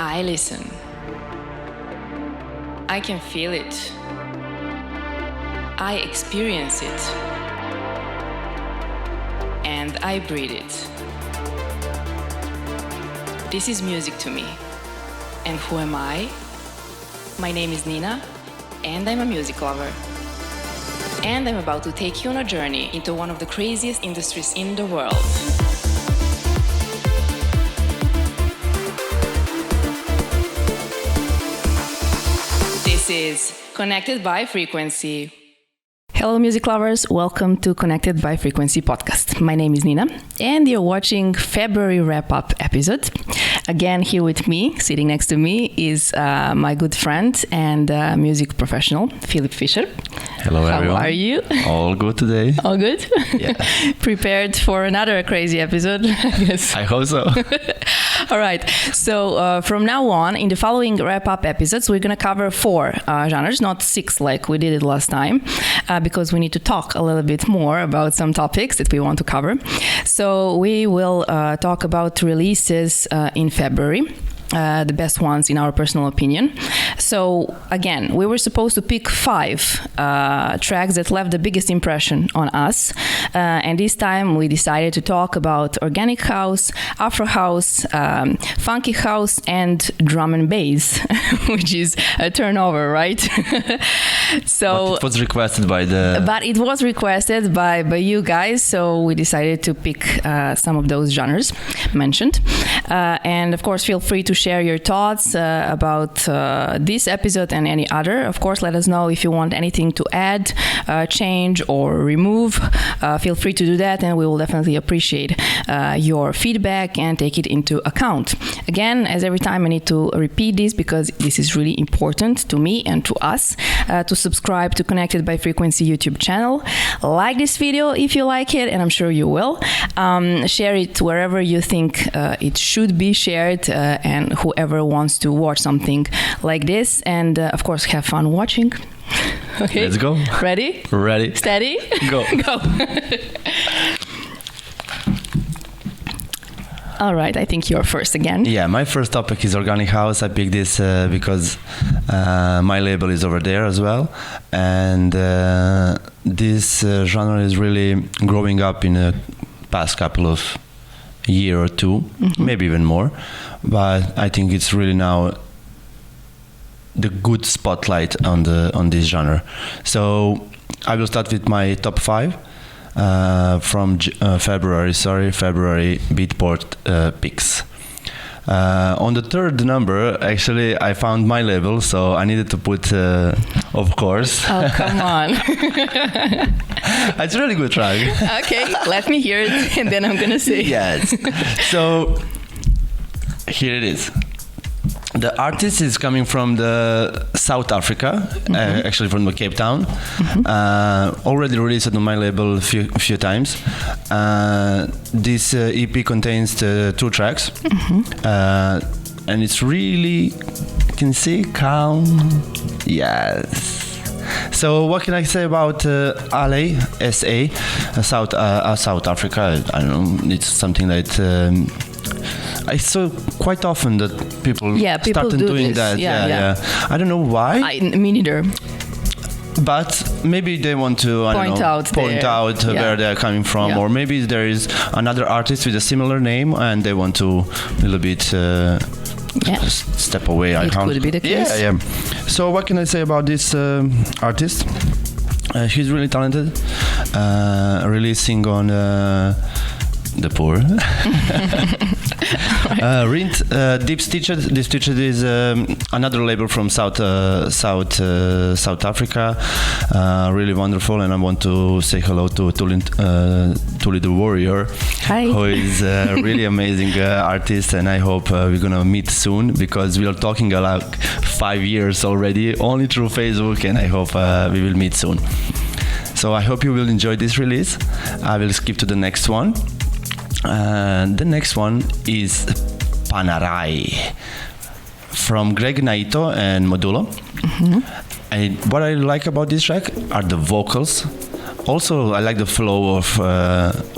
I listen. I can feel it. I experience it. And I breathe it. This is music to me. And who am I? My name is Nina, and I'm a music lover. And I'm about to take you on a journey into one of the craziest industries in the world. This is Connected by Frequency. Hello, music lovers. Welcome to Connected by Frequency podcast. My name is Nina, and you're watching February WrapUP episode. Again, here with me, sitting next to me, is my good friend and music professional, Filip Fischer. Hello, everyone. How are you? All good today. All good? Yeah. Prepared for another crazy episode, I guess. I hope so. All right. So from now on, in the following WrapUP episodes, we're going to cover 4 genres, not 6 like we did it last time, because we need to talk a little bit more about some topics that we want to cover. So we will talk about releases in February. The best ones in our personal opinion. So again, we were supposed to pick 5 tracks that left the biggest impression on us, and this time we decided to talk about organic house, Afrohouse, funky house, and drum and bass, which is a turnover, right? So but it was requested by the... But it was requested by you guys, so we decided to pick some of those genres mentioned. And of course, feel free to share your thoughts about this episode and any other. Of course, let us know if you want anything to add, change, or remove. Feel free to do that, and we will definitely appreciate your feedback and take it into account. Again, as every time, I need to repeat this because this is really important to me and to us, to subscribe to Connected by Frequency YouTube channel. Like this video if you like it, and I'm sure you will. Share it wherever you think it should be shared, and whoever wants to watch something like this. And of course, have fun watching. Okay. Let's go. Ready? Ready. Steady? Go. Go. All right, I think you're first again. Yeah, my first topic is organic house. I picked this because my label is over there as well. And this genre is really growing up in the past couple of year or two, maybe even more. But I think it's really now the good spotlight on this genre. So I will start with my top 5 from February Beatport picks. On the 3rd number, actually, I found my label, so I needed to put, of course. Oh, come on. It's a really good track. Okay, let me hear it, and then I'm going to say. Yes. So, here it is. The artist is coming from the South Africa, actually from the Cape Town. Already released on my label a few times. This EP contains 2 tracks, and it's really, you can see, calm. Yes. So what can I say about LA, SA, South Africa? I don't know. It's something that. I saw quite often that people started doing that. Yeah. I don't know why. Me neither. But maybe they want to point out where they're coming from, or maybe there is another artist with a similar name and they want to a little bit step away. It could be the case. Yeah. So what can I say about this artist? He's really talented, releasing on the poor. Deep Stitched. Deep Stitched is another label from South Africa. Really wonderful, and I want to say hello to Tuli the Warrior. Hi. Who is a really amazing artist, and I hope we're gonna meet soon, because we are talking like 5 years already, only through Facebook, and I hope we will meet soon. So I hope you will enjoy this release. I will skip to the next one. The next one is Panarai from Greg Naito and Modulo. And what I like about this track are the vocals also I like the flow of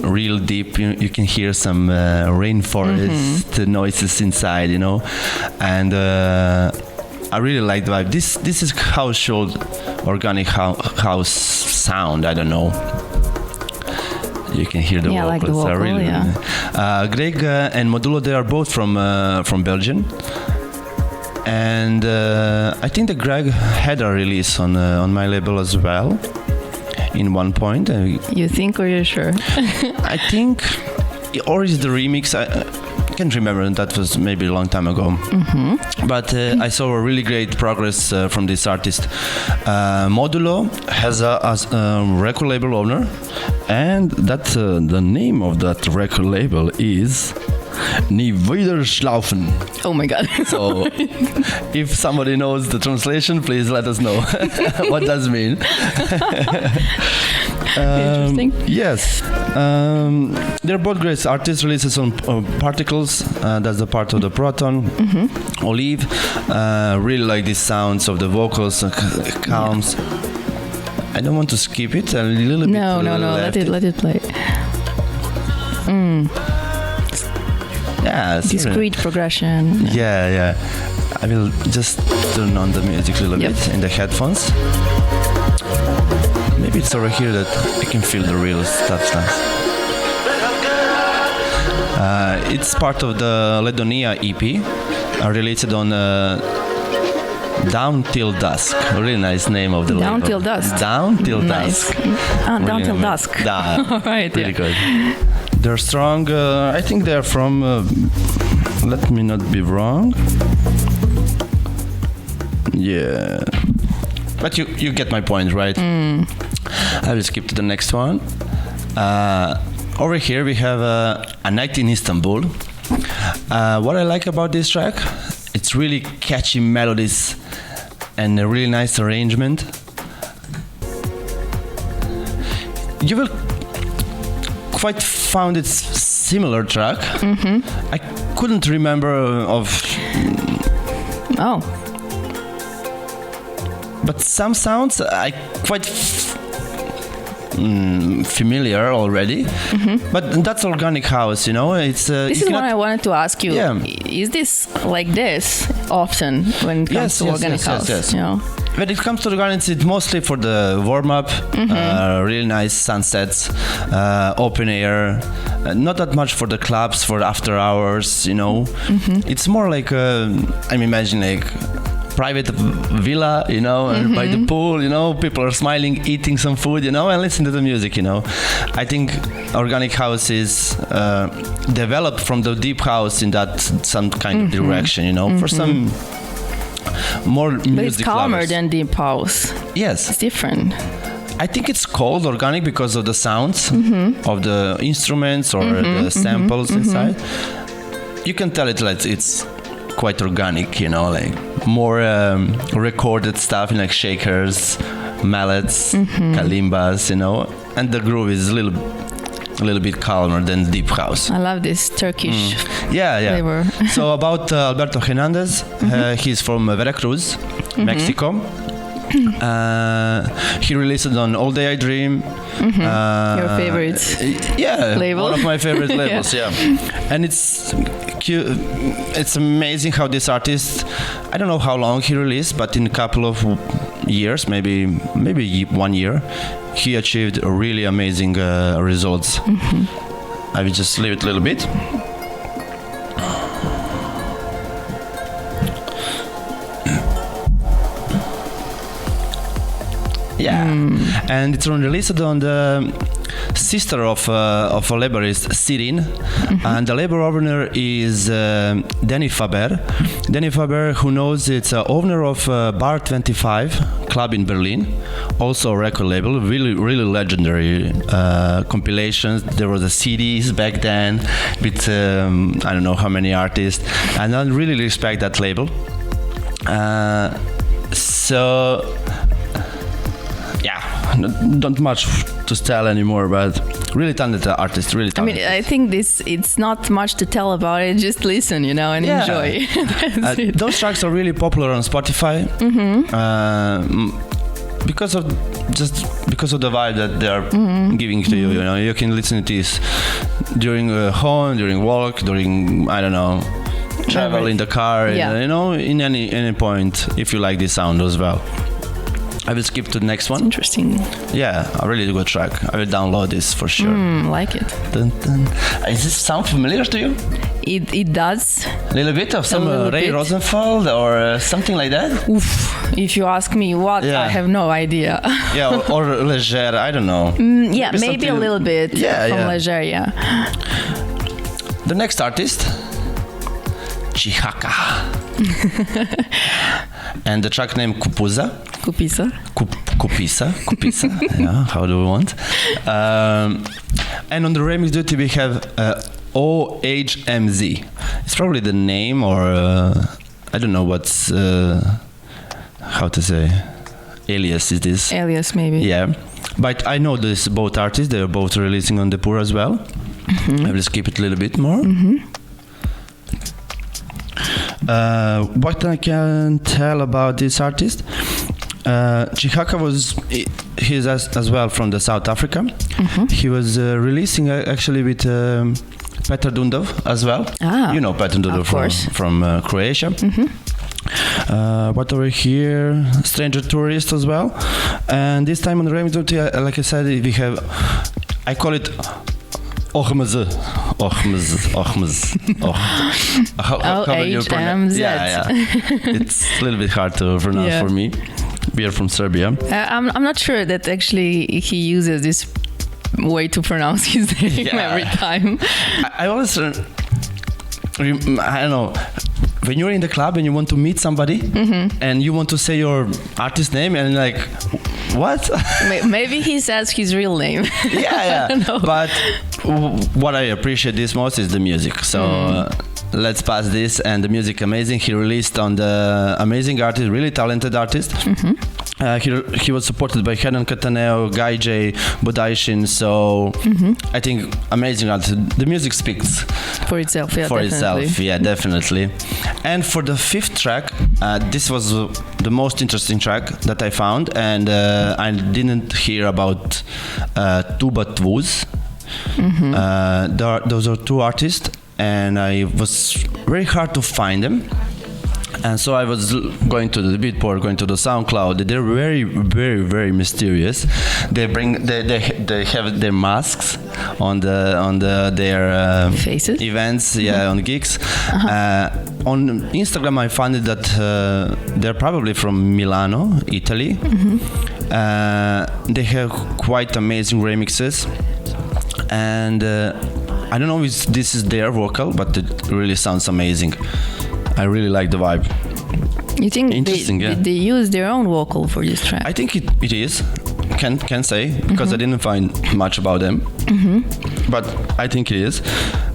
real deep. You can hear some rainforest noises inside, and I really like the vibe. This is how should organic house sound. I don't know. You can hear the vocals. Like the vocal, really, Greg and Modulo, they are both from Belgium, and I think that Greg had a release on my label as well. In one point, you think, or you're sure? I think, or is the remix? I can't remember. That was maybe a long time ago. But I saw a really great progress from this artist. Modulo has a record label owner, and that's the name of that record label is Nie wieder schlafen. Oh my god. So if somebody knows the translation, please let us know what does it mean. Interesting. Yes. They're both great artists. Releases on Particles. That's the part of the Proton. Olive. Really like the sounds of the vocals. Calms. I don't want to skip it. A little bit. No. Let it play. Yeah, discrete progression. Yeah. I will just turn on the music a little bit in the headphones. Maybe it's over here that I can feel the real stuff. It's part of the Ledonia EP, released on Down Till Dusk. A really nice name of the label. Down Till Dusk. Down Till Dusk. Really Down Till Dusk. All right. Really good. They're strong. I think they're from. Let me not be wrong. Yeah, but you get my point, right? I will skip to the next one. Over here we have A Night in Istanbul. What I like about this track, it's really catchy melodies and a really nice arrangement. You will quite found it similar track. I couldn't remember of. Oh. But some sounds I quite familiar already. But that's organic house, It's this is what I wanted to ask you. Yeah. Is this like this often when it comes to organic house? Yes. When it comes to organic, it's mostly for the warm-up, really nice sunsets, open air, not that much for the clubs, for after hours, It's more like, I'm imagining like private villa, and by the pool, people are smiling, eating some food, and listen to the music, I think organic house is developed from the deep house in that some kind of direction, for some more music But it's calmer lovers. than deep house. Yes. It's different. I think it's called organic because of the sounds of the instruments or the samples inside. You can tell it's quite organic, like more recorded stuff, like shakers, mallets, kalimbas, and the groove is a little bit calmer than deep house. I love this Turkish flavor. So about Alberto Hernandez, he's from Veracruz, Mexico. He released it on All Day I Dream. Your favorite label? One of my favorite labels, And it's cute. It's amazing how this artist, I don't know how long he released, but in a couple of years, maybe 1 year, he achieved really amazing results. I will just leave it a little bit. And it's released on the sister of a labelist, Sirin, and the label owner is Danny Faber. Danny Faber, who knows, it's owner of Bar 25 club in Berlin, also a record label, really legendary compilations. There was the CDs back then with I don't know how many artists, and I really respect that label. Not much to tell anymore, but really talented artist, really talented. I mean, I think it's not much to tell about it. Just listen, and enjoy. Those tracks are really popular on Spotify because of just because of the vibe that they are giving to you. You know, you can listen to this during home, during walk, during I don't know, travel in the car. You know, in any point if you like this sound as well. I will skip to the next one. Interesting. Yeah, a really good track. I will download this for sure. Like it. Dun, dun. Does this sound familiar to you? It does. A little bit of some Ray Rosenfeld or something like that? Oof. If you ask me what, I have no idea. Yeah, or Leger, I don't know. Maybe a little bit from Leger, The next artist, Chihaka. And the track name Kupisa. Kupisa, yeah, how do we want? And on the remix duty we have OHMZ. It's probably the name or I don't know what's how to say alias is this. Alias maybe. Yeah, but I know this both artists. They are both releasing on Depur as well. I will skip it a little bit more. What I can tell about this artist, Chihaka he's as well from the South Africa. He was releasing actually with Petar Dundov as well. You know Petar Dundov from Croatia. What over here, Stranger Tourist as well. And this time on the remix, like I said, we have, I call it OHMZ. Yeah. It's a little bit hard to pronounce for me. We are from Serbia. I'm not sure that actually he uses this way to pronounce his name every time. I always, I don't know, when you're in the club and you want to meet somebody and you want to say your artist name and like, what? Maybe he says his real name. Yeah. But what I appreciate this most is the music. So let's pass this, and the music amazing. He released on the amazing artist, really talented artist. He was supported by Henan Cataneo, Guy J, Budaishin. So I think amazing artist. The music speaks for itself. Yeah, definitely. And for the fifth track, this was the most interesting track that I found, and I didn't hear about Tuba Tvuz. Those are two artists, and I was very hard to find them. And so I was going to the Beatport, going to the SoundCloud. They're very, very, very mysterious. They have their masks on their faces events, on gigs. On Instagram, I found it that they're probably from Milano, Italy. They have quite amazing remixes, and I don't know if this is their vocal, but it really sounds amazing. I really like the vibe. You think they use their own vocal for this track? I think it is. Can say, because I didn't find much about them. But I think it is.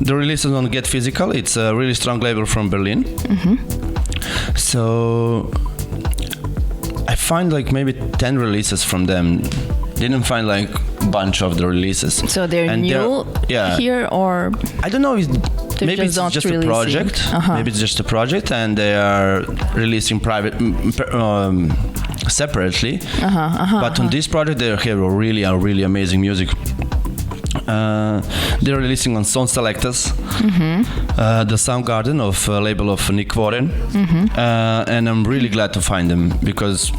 The release is on Get Physical. It's a really strong label from Berlin. So I find like maybe 10 releases from them. Didn't find like a bunch of the releases. So they're new here, or I don't know. Maybe it's just a project. Maybe it's just a project, and they are releasing separately. But on this project, they have really amazing music. They're releasing on Sound Selectors, the Soundgarden of label of Nick Warren, and I'm really glad to find them because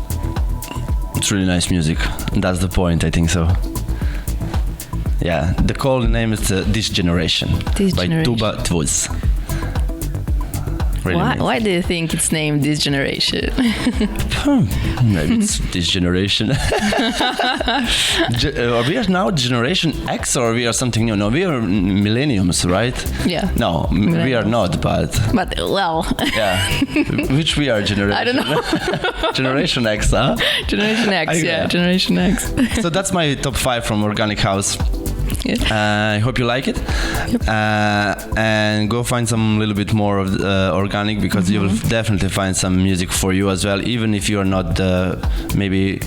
it's really nice music. And that's the point, I think so. Yeah, the call name is This Generation by Tuba Tvuz. Really why do you think it's named This Generation? Maybe it's This Generation. We are now Generation X, or we are something new? No, we are millenniums, right? Yeah. No, we are not, but well. Yeah. Which we are generation? I don't know. Generation X, huh? Generation X, Generation X. So that's my top 5 from Organic House. I hope you like it. And go find some little bit more of organic, because you will definitely find some music for you as well, even if you are not maybe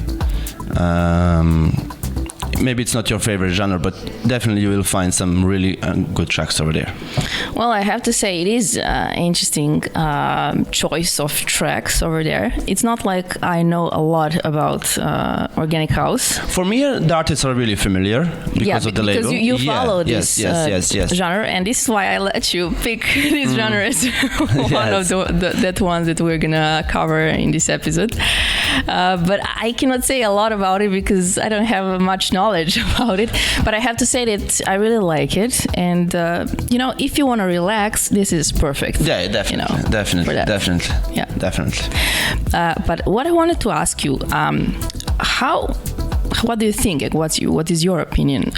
maybe it's not your favorite genre, but definitely you will find some really good tracks over there. Well, I have to say it is interesting choice of tracks over there. It's not like I know a lot about organic house. For me, the artists are really familiar because of the label. Because you follow this yes. genre, and this is why I let you pick this genre as one of the ones that we're gonna cover in this episode. But I cannot say a lot about it because I don't have much knowledge about it. But I have to say that I really like it, and if you want to relax, this is perfect. Yeah, definitely, definitely. Yeah, definitely. But what I wanted to ask you, what do you think? What is your opinion?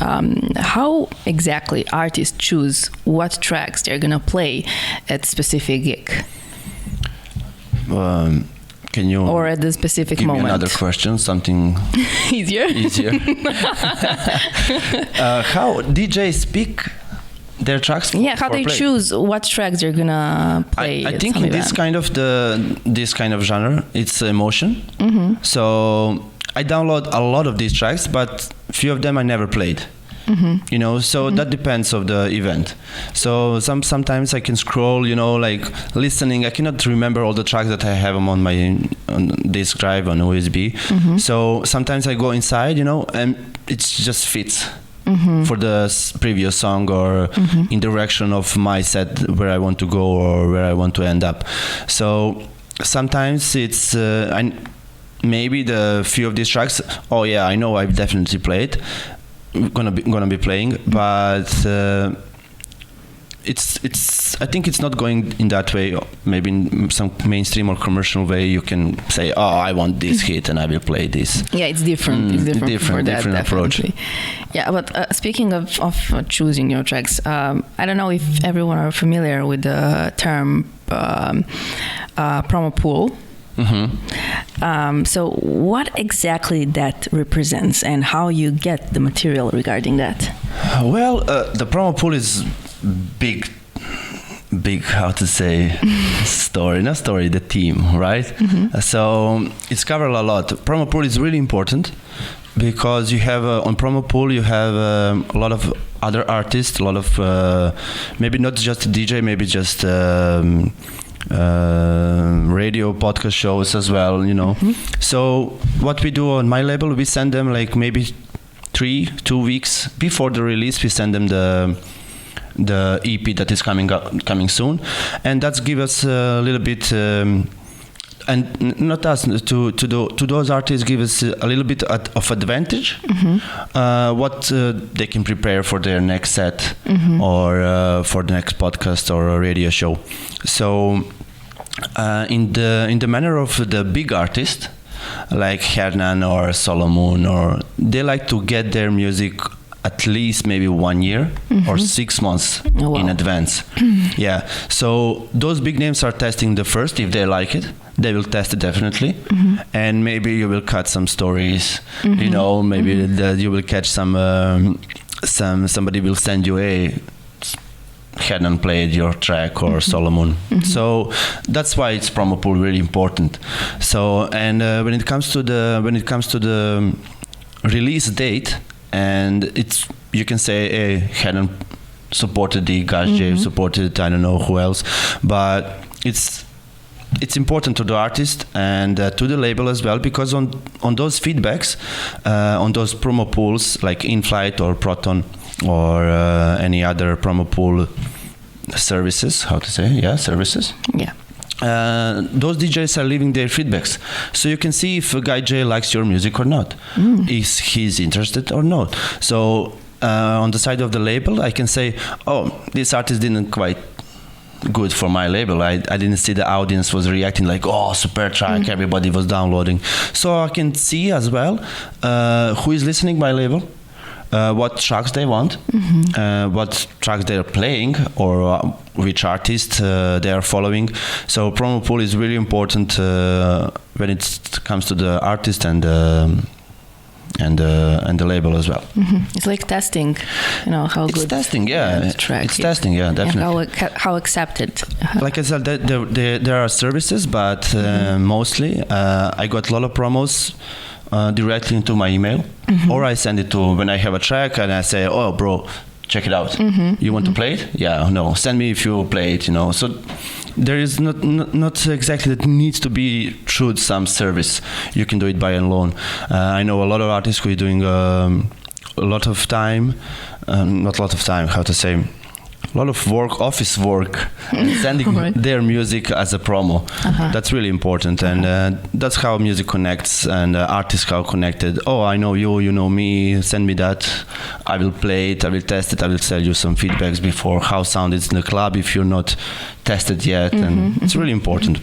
How exactly artists choose what tracks they're gonna play at specific gig? Can you or at the specific give moment? Me another question, something easier. How DJs pick their tracks? How they choose what tracks they're gonna play? I think in this kind of genre, it's emotion. Mm-hmm. So I download a lot of these tracks, but few of them I never played. Mm-hmm. So that depends of the event. So sometimes I can scroll, like listening. I cannot remember all the tracks that I have on my disk drive on USB. Mm-hmm. So sometimes I go inside, and it just fits. Mm-hmm. For the previous song or in direction of my set where I want to go or where I want to end up. So sometimes it's maybe the few of these tracks. Oh yeah, I know I've definitely played. Gonna be playing, but it's I think it's not going in that way. Maybe in some mainstream or commercial way, you can say, "Oh, I want this hit, and I will play this." Yeah, it's different. It's different approach. Yeah, but speaking of choosing your tracks, I don't know if everyone are familiar with the term promo pool. Mm-hmm. So what exactly that represents and how you get the material regarding that? Well, the promo pool is big, how to say, the theme, right? Mm-hmm. So it's covered a lot. Promo pool is really important because you have on promo pool you have a lot of other artists, a lot of maybe not just a DJ, maybe just radio podcast shows as well, Mm-hmm. So what we do on my label, we send them like maybe 2 weeks before the release. We send them the EP that is coming soon, and that's give us a little bit and not us to those artists give us a little bit of advantage. Mm-hmm. What they can prepare for their next set, mm-hmm. or for the next podcast or a radio show. So in the manner of the big artists like Hernan or Solomon, or they like to get their music at least maybe 1 year, mm-hmm. or 6 months in advance. Yeah, so those big names are testing the first. If they like it, they will test it definitely, mm-hmm. and maybe you will cut some stories, mm-hmm. Maybe mm-hmm. You will catch somebody will send you Hernan played your track, or mm-hmm. Solomon. Mm-hmm. So that's why it's promo pool really important. So and when it comes to the release date, and it's, you can say Hernan supported the Gajj, mm-hmm. supported I don't know who else, but it's important to the artist and to the label as well, because on those feedbacks, on those promo pools like InFlight or Proton or any other promo pool services, services. Yeah. Those DJs are leaving their feedbacks, so you can see if a guy J likes your music or not, is he's interested or not. So on the side of the label, I can say, oh, this artist didn't quite good for my label. I didn't see the audience was reacting like, oh, super track, everybody was downloading. So I can see as well who is listening my label, what tracks they want, mm-hmm. What tracks they're playing, or which artist they are following. So promo pool is really important when it comes to the artist and the label as well. Mm-hmm. It's like testing, how it's good. Testing, yeah. It's testing, yeah, definitely. And how accepted. Like I said, there are services, but mostly I got a lot of promos directly into my email, or I send it to when I have a track and I say, oh, bro, check it out. You want to play it? Yeah, no. Send me if you play it, So there is not exactly that needs to be through some service. You can do it by loan. I know a lot of artists who are doing a lot of time, not a lot of time, how to say, a lot of work, office work, and sending Right. their music as a promo. That's really important, and that's how music connects, and artists are connected. Oh, I know you, you know me, send me that. I will play it, I will test it, I will tell you some feedbacks before how sound is in the club if you're not tested yet, and it's really important.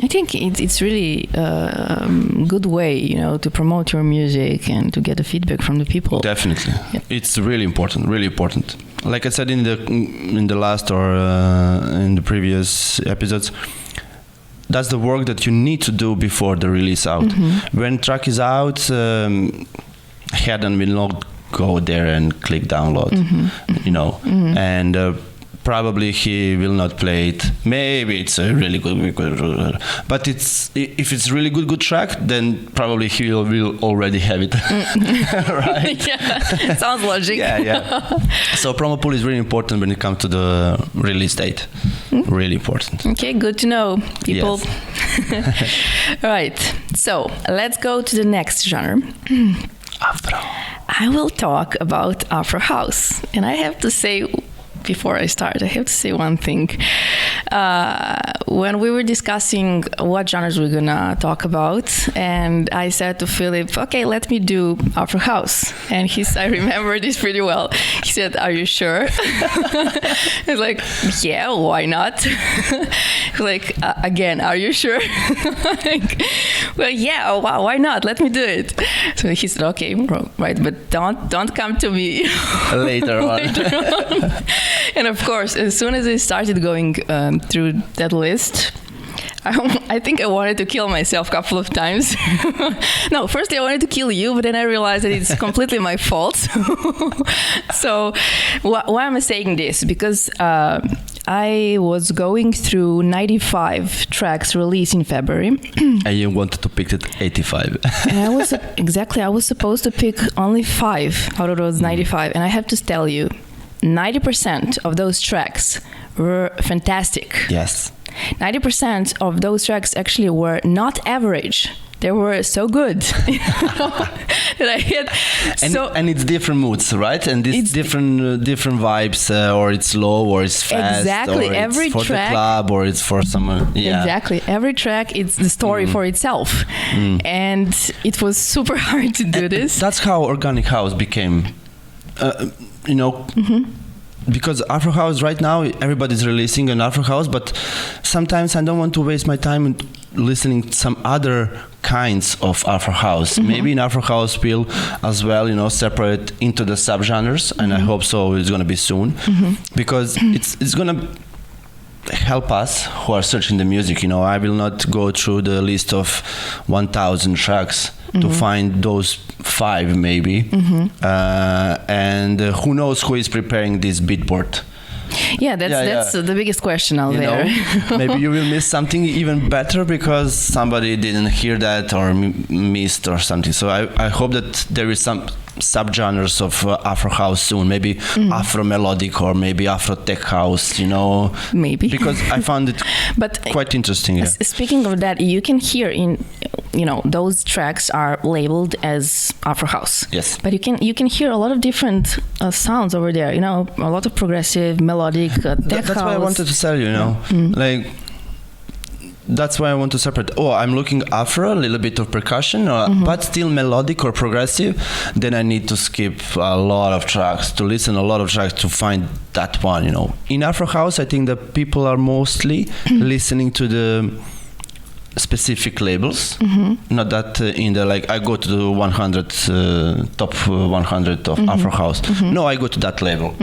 I think it's really a good way, to promote your music and to get the feedback from the people. Definitely, it's really important, really important. Like I said in the last or in the previous episodes, that's the work that you need to do before the release out. When track is out, head and will not go there and click download, and probably he will not play it. Maybe it's a really good, but if it's really good track, then probably he will already have it. Right? Yeah, sounds logic. Yeah. So promo pool is really important when it comes to the release date. Really important. Okay, good to know, people. Yes. Right. So let's go to the next genre. Afro. I will talk about Afrohouse, and I have to say, before I start, I have to say one thing. When we were discussing what genres we're gonna talk about, and I said to Filip, okay, let me do Afrohouse. And I remember this pretty well. He said, are you sure? I was like, yeah, why not? Like, again, are you sure? Like, well, yeah, why not? Let me do it. So he said, okay, right, but don't come to me Later on. And of course, as soon as I started going through that list, I think I wanted to kill myself a couple of times. No, first I wanted to kill you, but then I realized that it's completely my fault. So why am I saying this? Because I was going through 95 tracks released in February. And you wanted to pick it 85. And I was supposed to pick only 5 out of those 95. And I have to tell you, 90% of those tracks were fantastic. Yes. 90% of those tracks actually were not average. They were so good that I had. And it's different moods, right? And it's different vibes, or it's slow, or it's fast, exactly. or Every it's for track, the club, or it's for someone. Yeah. Exactly. Every track, it's the story for itself, and it was super hard to do this. That's how organic house became. Because Afrohouse right now, everybody's releasing an Afrohouse, but sometimes I don't want to waste my time listening to some other kinds of Afrohouse. Maybe in Afrohouse will as well, separate into the subgenres, and I hope so. It's going to be soon, because it's going to help us who are searching the music. I will not go through the list of 1,000 tracks to find those 5 maybe, and who knows who is preparing this Beatport. Yeah, that's the biggest question out there. Maybe you will miss something even better because somebody didn't hear that or missed or something. So I hope that there is some subgenres of Afrohouse soon, maybe Afro melodic or maybe Afro tech house, maybe, because I found it quite interesting. Yeah. Speaking of that, you can hear in those tracks are labeled as Afrohouse. Yes, but you can hear a lot of different sounds over there. A lot of progressive, melodic, tech that's house. why I wanted to tell you. Like. That's why I want to separate. I'm looking Afro, a little bit of percussion, but still melodic or progressive. Then I need to skip a lot of tracks, to listen a lot of tracks to find that one, In Afrohouse, I think that people are mostly listening to the specific labels, not that in the I go to the 100 top 100 of Afrohouse. No, I go to that label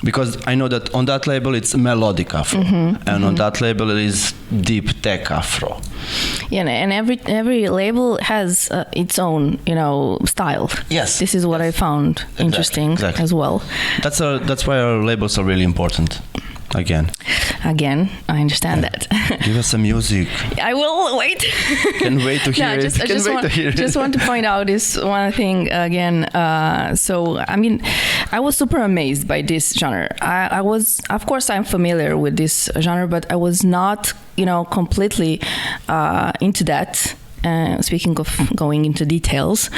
because I know that on that label it's melodic Afro, and on that label it is deep tech Afro. Yeah, and every label has its own style. Yes, this is what I found interesting as well. That's why our labels are really important. Again. I understand that. Give us some music. I will wait. Can't wait to hear it. Just want to point out this one thing again. So, I mean, I was super amazed by this genre. I was, of course, I'm familiar with this genre, but I was not, completely into that. Speaking of going into details.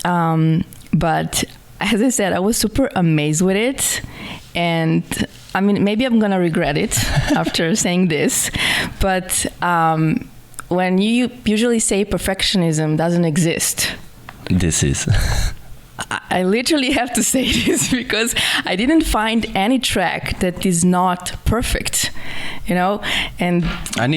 But as I said, I was super amazed with it. And I mean, maybe I'm going to regret it after saying this. But when you usually say perfectionism doesn't exist. This is. I literally have to say this because I didn't find any track that is not perfect, and I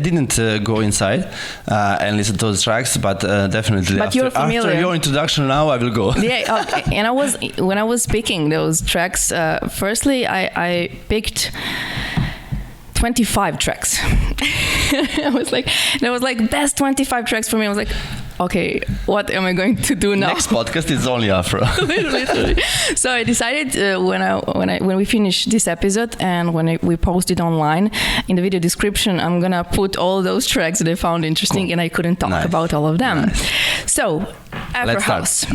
didn't go inside and listen to those tracks, but definitely but after your introduction now I will go. Yeah, okay. And when I was picking those tracks, firstly I picked 25 tracks. I was like best 25 tracks for me. I was like, okay, what am I going to do now? Next podcast is only Afro. Literally. So I decided when we finish this episode and when we post it online, in the video description, I'm gonna put all those tracks that I found interesting, and I couldn't talk about all of them. Nice. So, Afrohouse.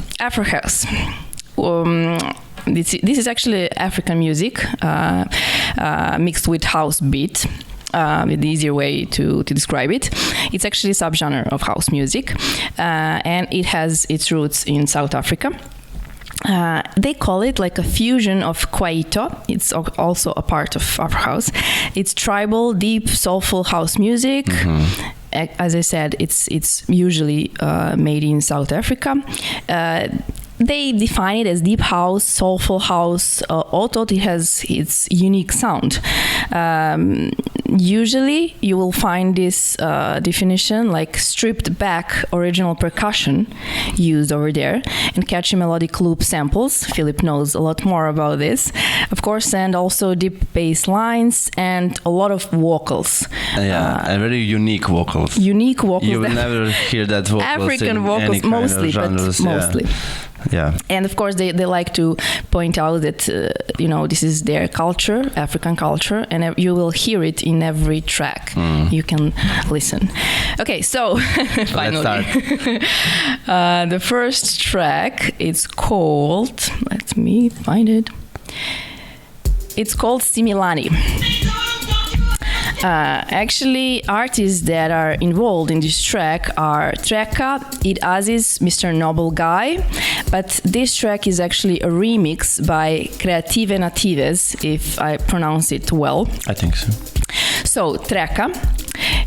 This is actually African music mixed with house beat. The easier way to describe it. It's actually a subgenre of house music, and it has its roots in South Africa. They call it like a fusion of Kwaito. It's also a part of Afrohouse. It's tribal, deep, soulful house music. Mm-hmm. As I said, it's usually made in South Africa. They define it as deep house, soulful house, although it has its unique sound. Usually, you will find this definition like stripped back original percussion used over there and catchy melodic loop samples. Filip knows a lot more about this, of course, and also deep bass lines and a lot of vocals. And very unique vocals. You will never hear that vocals African in vocals, any kind mostly, of genres. but mostly. Yeah. And of course, they like to point out that, this is their culture, African culture, and you will hear it in every track. You can listen. Okay, so finally. Let's start. The first track is called, let me find it. It's called Similani. Actually, artists that are involved in this track are Treka, Id Aziz, Mr. Noble Guy, but this track is actually a remix by Creative Natives, if I pronounce it well. I think so. So, Treka,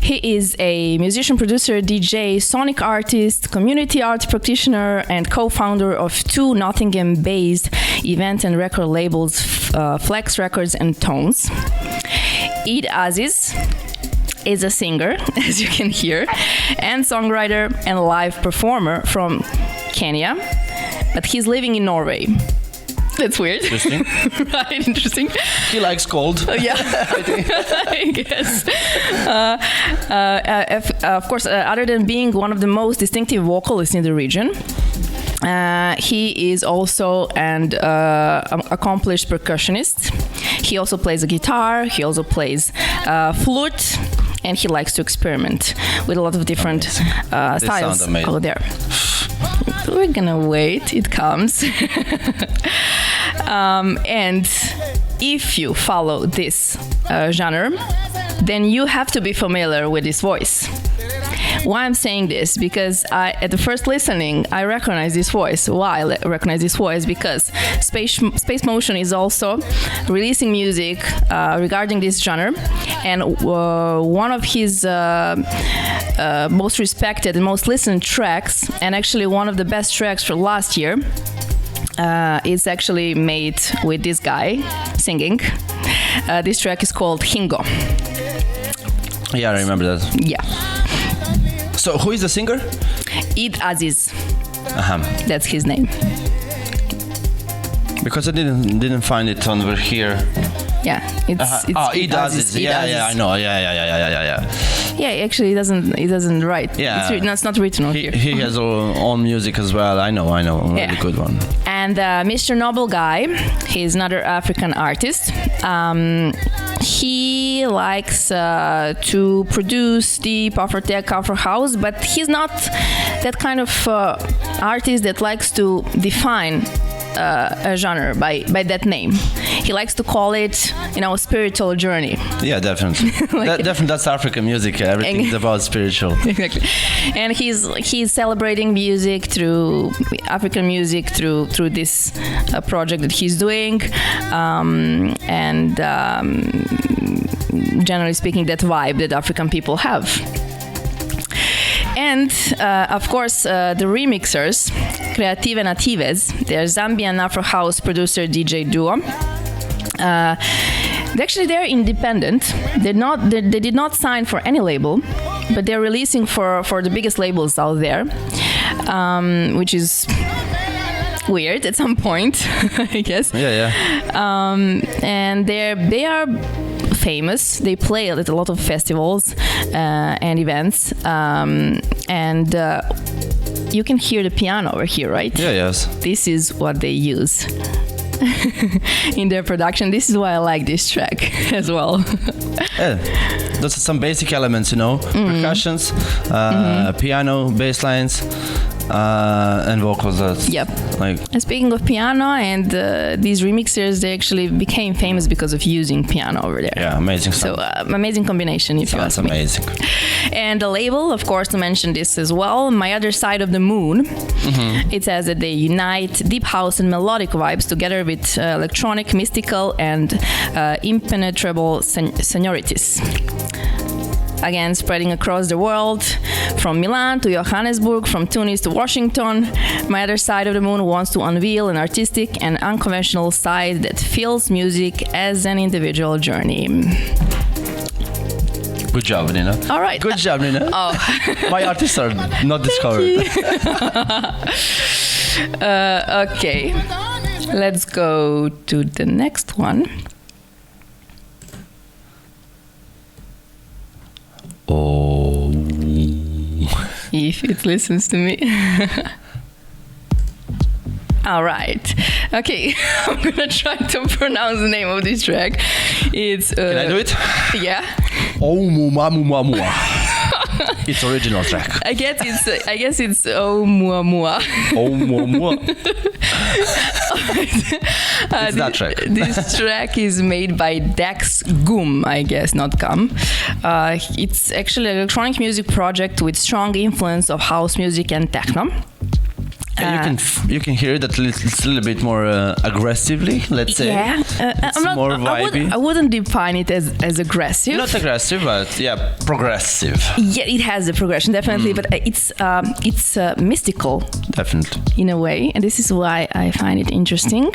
he is a musician, producer, DJ, sonic artist, community art practitioner, and co-founder of two Nottingham-based event and record labels, Flex Records and Tones. Id Aziz is a singer, as you can hear, and songwriter and live performer from Kenya, but he's living in Norway. That's weird. Interesting. Right, interesting. He likes cold. Yeah, I guess. Of course, other than being one of the most distinctive vocalists in the region, he is also an accomplished percussionist. He also plays a guitar. He also plays flute, and he likes to experiment with a lot of different styles out there. We're gonna wait. It comes. And if you follow this genre, then you have to be familiar with his voice. Why I'm saying this? Because at the first listening, I recognize this voice. Why I recognize this voice? Because Space Motion is also releasing music regarding this genre, and one of his most respected and most listened tracks, and actually one of the best tracks for last year, is actually made with this guy singing. This track is called Hingo. Yeah, I remember that. Yeah. So who is the singer? Id Aziz. Uh-huh. That's his name. Because I didn't find it over here. Yeah, it's Id Aziz. Yeah, I know. Yeah. Yeah, actually, he doesn't write. Yeah. It's not written on He here. has own music as well. I know, really Yeah. good one. And Mr. Noble Guy, he's another African artist. He likes to produce deep Afro-tech, Afrohouse, but he's not that kind of artist that likes to define a genre by that name. He likes to call it, a spiritual journey. Yeah, definitely. Definitely, that's African music. Everything is about spiritual. Exactly. And he's celebrating music through African music through this project that he's doing, and generally speaking, that vibe that African people have. And of course, the remixers, Creative Natives, they're Zambian Afrohouse producer DJ duo. They're independent. They did not sign for any label, but they're releasing for the biggest labels out there, which is weird at some point, I guess. Yeah. And they are famous. They play at a lot of festivals and events, and you can hear the piano over here, right? Yeah, yes. This is what they use in their production. This is why I like this track as well. Yeah, those are some basic elements, percussions, piano, bass lines, and vocals. Yep. And speaking of piano, and these remixers, they actually became famous because of using piano over there. Yeah, amazing So stuff. amazing combination, if you ask me. Amazing. And the label, of course, to mention this as well, My Other Side of the Moon. It says that they unite deep house and melodic vibes together with electronic, mystical, and impenetrable sonorities. Again, spreading across the world, from Milan to Johannesburg, from Tunis to Washington, My Other Side of the Moon wants to unveil an artistic and unconventional side that feels music as an individual journey. Good job, Nina. All right. Good job, Nina. Oh. My artists are not discovered. Okay. Let's go to the next one. Oh. If it listens to me. All right. Okay. I'm gonna try to pronounce the name of this track. It's. Can I do it? Yeah. Oh, Mumamumamua. It's original track. I guess it's Oh Mua Mua. Oh, Mumua. It's that track. This track is made by Dex Gum, I guess, not Gum. It's actually an electronic music project with strong influence of house music and techno. And you can hear that it's a little bit more aggressively, let's say. Yeah, It's more vibey. I wouldn't define it as aggressive. Not aggressive, but yeah, progressive. Yeah, it has a progression definitely, but it's mystical. Definitely. In a way, and this is why I find it interesting.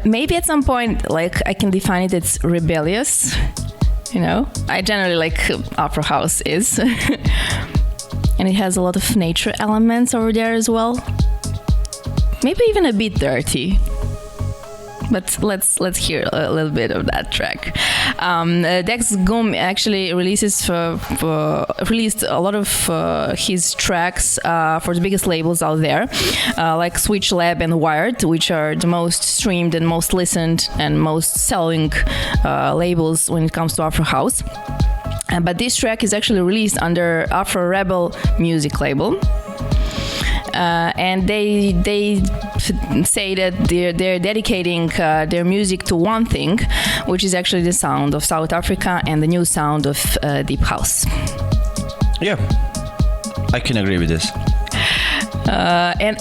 Maybe at some point, I can define it as rebellious. I generally like Afrohouse is. And it has a lot of nature elements over there as well. Maybe even a bit dirty. But let's hear a little bit of that track. Dex Gum actually released a lot of his tracks for the biggest labels out there, like Switch Lab and Wired, which are the most streamed and most listened and most selling labels when it comes to Afrohouse. But this track is actually released under Afro Rebel music label. And they say that they're dedicating their music to one thing, which is actually the sound of South Africa and the new sound of deep house. Yeah, I can agree with this. And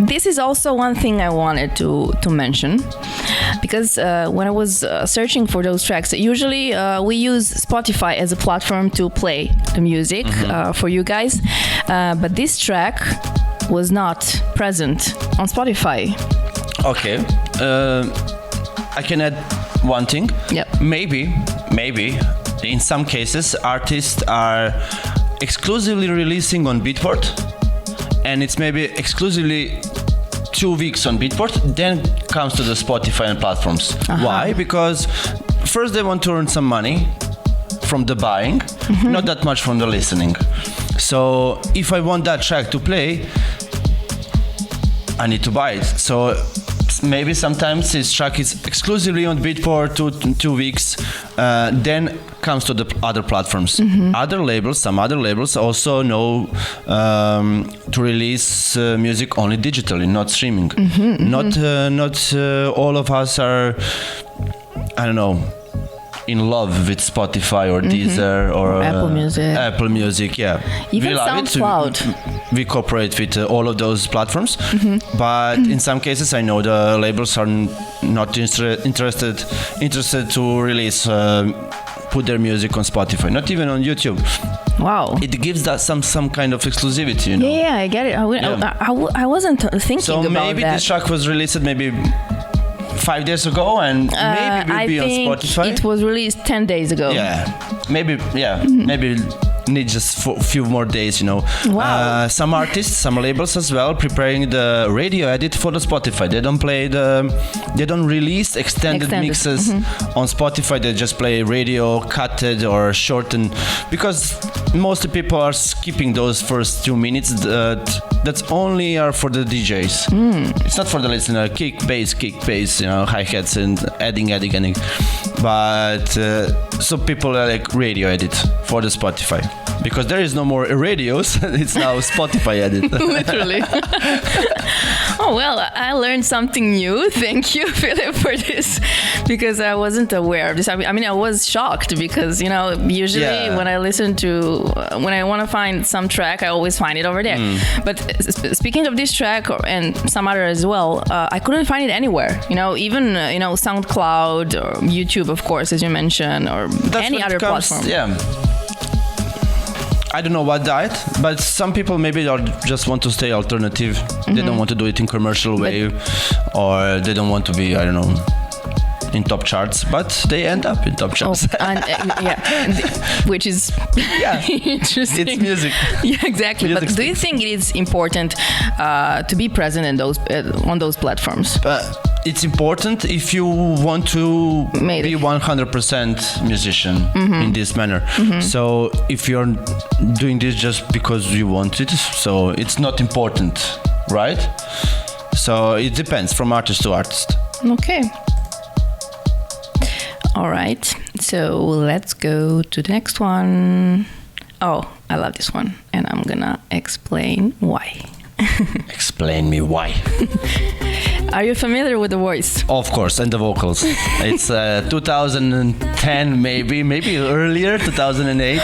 this is also one thing I wanted to mention, because when I was searching for those tracks, usually we use Spotify as a platform to play the music for you guys, but this track was not present on Spotify. Okay, I can add one thing. Yep. Maybe in some cases artists are exclusively releasing on Beatport, and it's maybe exclusively 2 weeks on Beatport, then comes to the Spotify and platforms. Why? Because first they want to earn some money, from the buying, not that much from the listening. So if I want that track to play, I need to buy it. So maybe sometimes this track is exclusively on Beatport 2 weeks, then comes to the other platforms. Some other labels also know to release music only digitally, not streaming. Not all of us are, I don't know, in love with Spotify or Deezer or Apple Music, yeah. Even we love SoundCloud. We cooperate with all of those platforms, but in some cases I know the labels are not interested to release, put their music on Spotify, not even on YouTube. Wow. It gives that some kind of exclusivity, you know. Yeah, I get it. I wasn't thinking so about that. So maybe this track was released maybe 5 days ago, and maybe will be on Spotify. It was released 10 days ago. Yeah, maybe need just a few more days, you know. Wow. Some artists, some labels as well, preparing the radio edit for the Spotify. They don't release extended mixes on Spotify. They just play radio cutted or shortened, because mostly people are skipping those first 2 minutes. That's only are for the DJs. It's not for the listener. Kick bass, you know, hi-hats and adding. But so people are like radio edit for the Spotify, because there is no more radios. It's now Spotify edit. Literally. Oh, well, I learned something new. Thank you, Filip, for this, because I wasn't aware of this. I mean, I was shocked because, you know, usually when I when I want to find some track, I always find it over there. But speaking of this track and some other as well, I couldn't find it anywhere. You know, even, SoundCloud or YouTube, of course, as you mentioned, or any other platform. Yeah. I don't know what died, but some people maybe just want to stay alternative. They don't want to do it in commercial way, or they don't want to be, I don't know, in top charts, but they end up in top charts. Which is interesting. It's music. Yeah, exactly. But do you think it is important to be present in those on those platforms? It's important if you want to be 100% musician in this manner. So if you're doing this just because you want it, so it's not important, right? So it depends from artist to artist. Okay. All right. So let's go to the next one. Oh, I love this one, and I'm gonna explain why. Explain me why. Are you familiar with the voice? Of course, and the vocals. It's 2010, maybe earlier, 2008.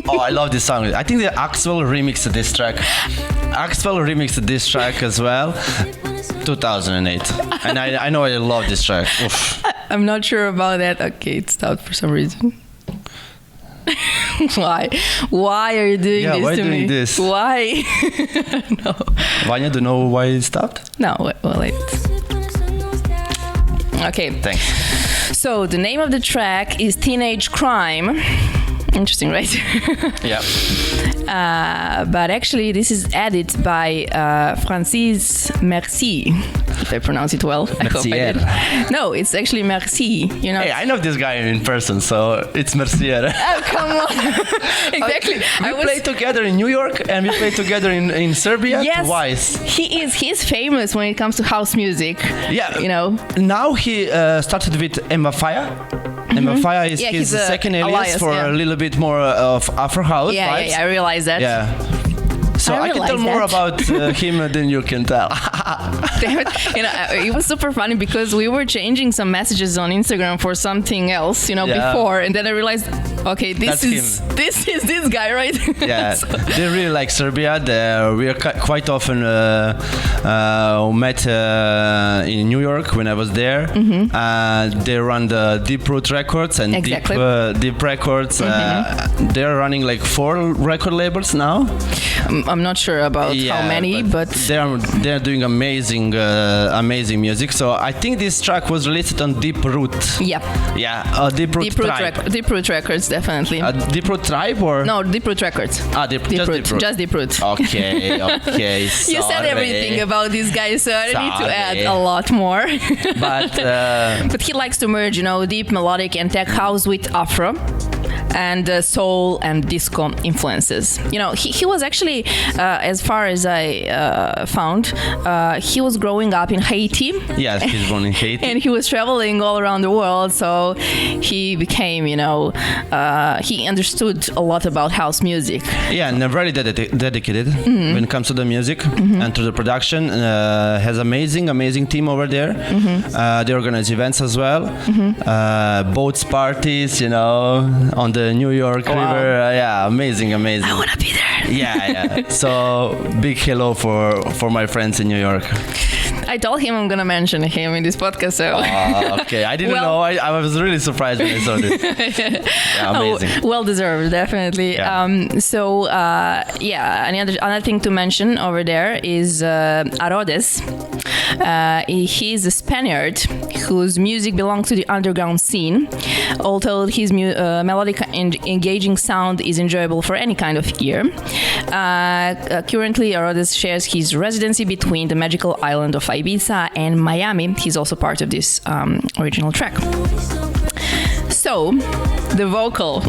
Oh, I love this song. I think the Axwell remixed this track. As well, 2008. And I know I love this track. Oof. I'm not sure about that. Okay, it stopped for some reason. Why are you doing this why to doing me? This? Why? No. Vanya, do you know why it stopped? No, wait. Okay. Thanks. So the name of the track is Teenage Crime. Interesting, right? Yeah. But actually, this is added by Francis Merci. If I pronounce it well. I hope I did. No, it's actually Merci. You know. Hey, I know this guy in person, so it's Mercier. Oh, come on. Exactly. We played together in New York and we played together in Serbia twice. He's famous when it comes to house music. Yeah. You know. Now he started with Emma Faya. Emma Faya is his second alias for a little bit more of Afrohouse vibes. Yeah, I realize that. Yeah. So I can tell more about him than you can tell. Damn it. It was super funny because we were changing some messages on Instagram for something else, before, and then I realized, okay, this is this guy, right? Yeah, they really like Serbia. We are quite often met in New York when I was there. They run the Deep Root Records and Deep Records. They're running like 4 record labels now. I'm not sure about how many, but they're doing amazing music. So I think this track was released on Deep Root. Yeah. Yeah, Deep Root Records. definitely. Deep Root Tribe or? No, Deep Root Records. Just Deep Root. Just Deep Root. Okay. You said everything about these guys, so I don't need to add a lot more. But he likes to merge, deep melodic and tech house with Afro and soul and disco influences. He was actually, as far as I found, he was growing up in Haiti. Yes, he's born in Haiti. And he was traveling all around the world, so he became, he understood a lot about house music. Yeah, and very dedicated when it comes to the music and to the production. Has amazing team over there. They organize events as well. Boats parties, on the New York River. Yeah, amazing. I want to be there. Yeah. So big hello for my friends in New York. I told him I'm gonna mention him in this podcast. So okay, I didn't know. I was really surprised when I saw this. Yeah, amazing. Well deserved, definitely. Yeah. Another thing to mention over there is Arodes. He's a Spaniard whose music belongs to the underground scene. Although his melodic and engaging sound is enjoyable for any kind of ear. Currently, Arodes shares his residency between the magical island of Ibiza and Miami. He's also part of this original track. So, the vocal.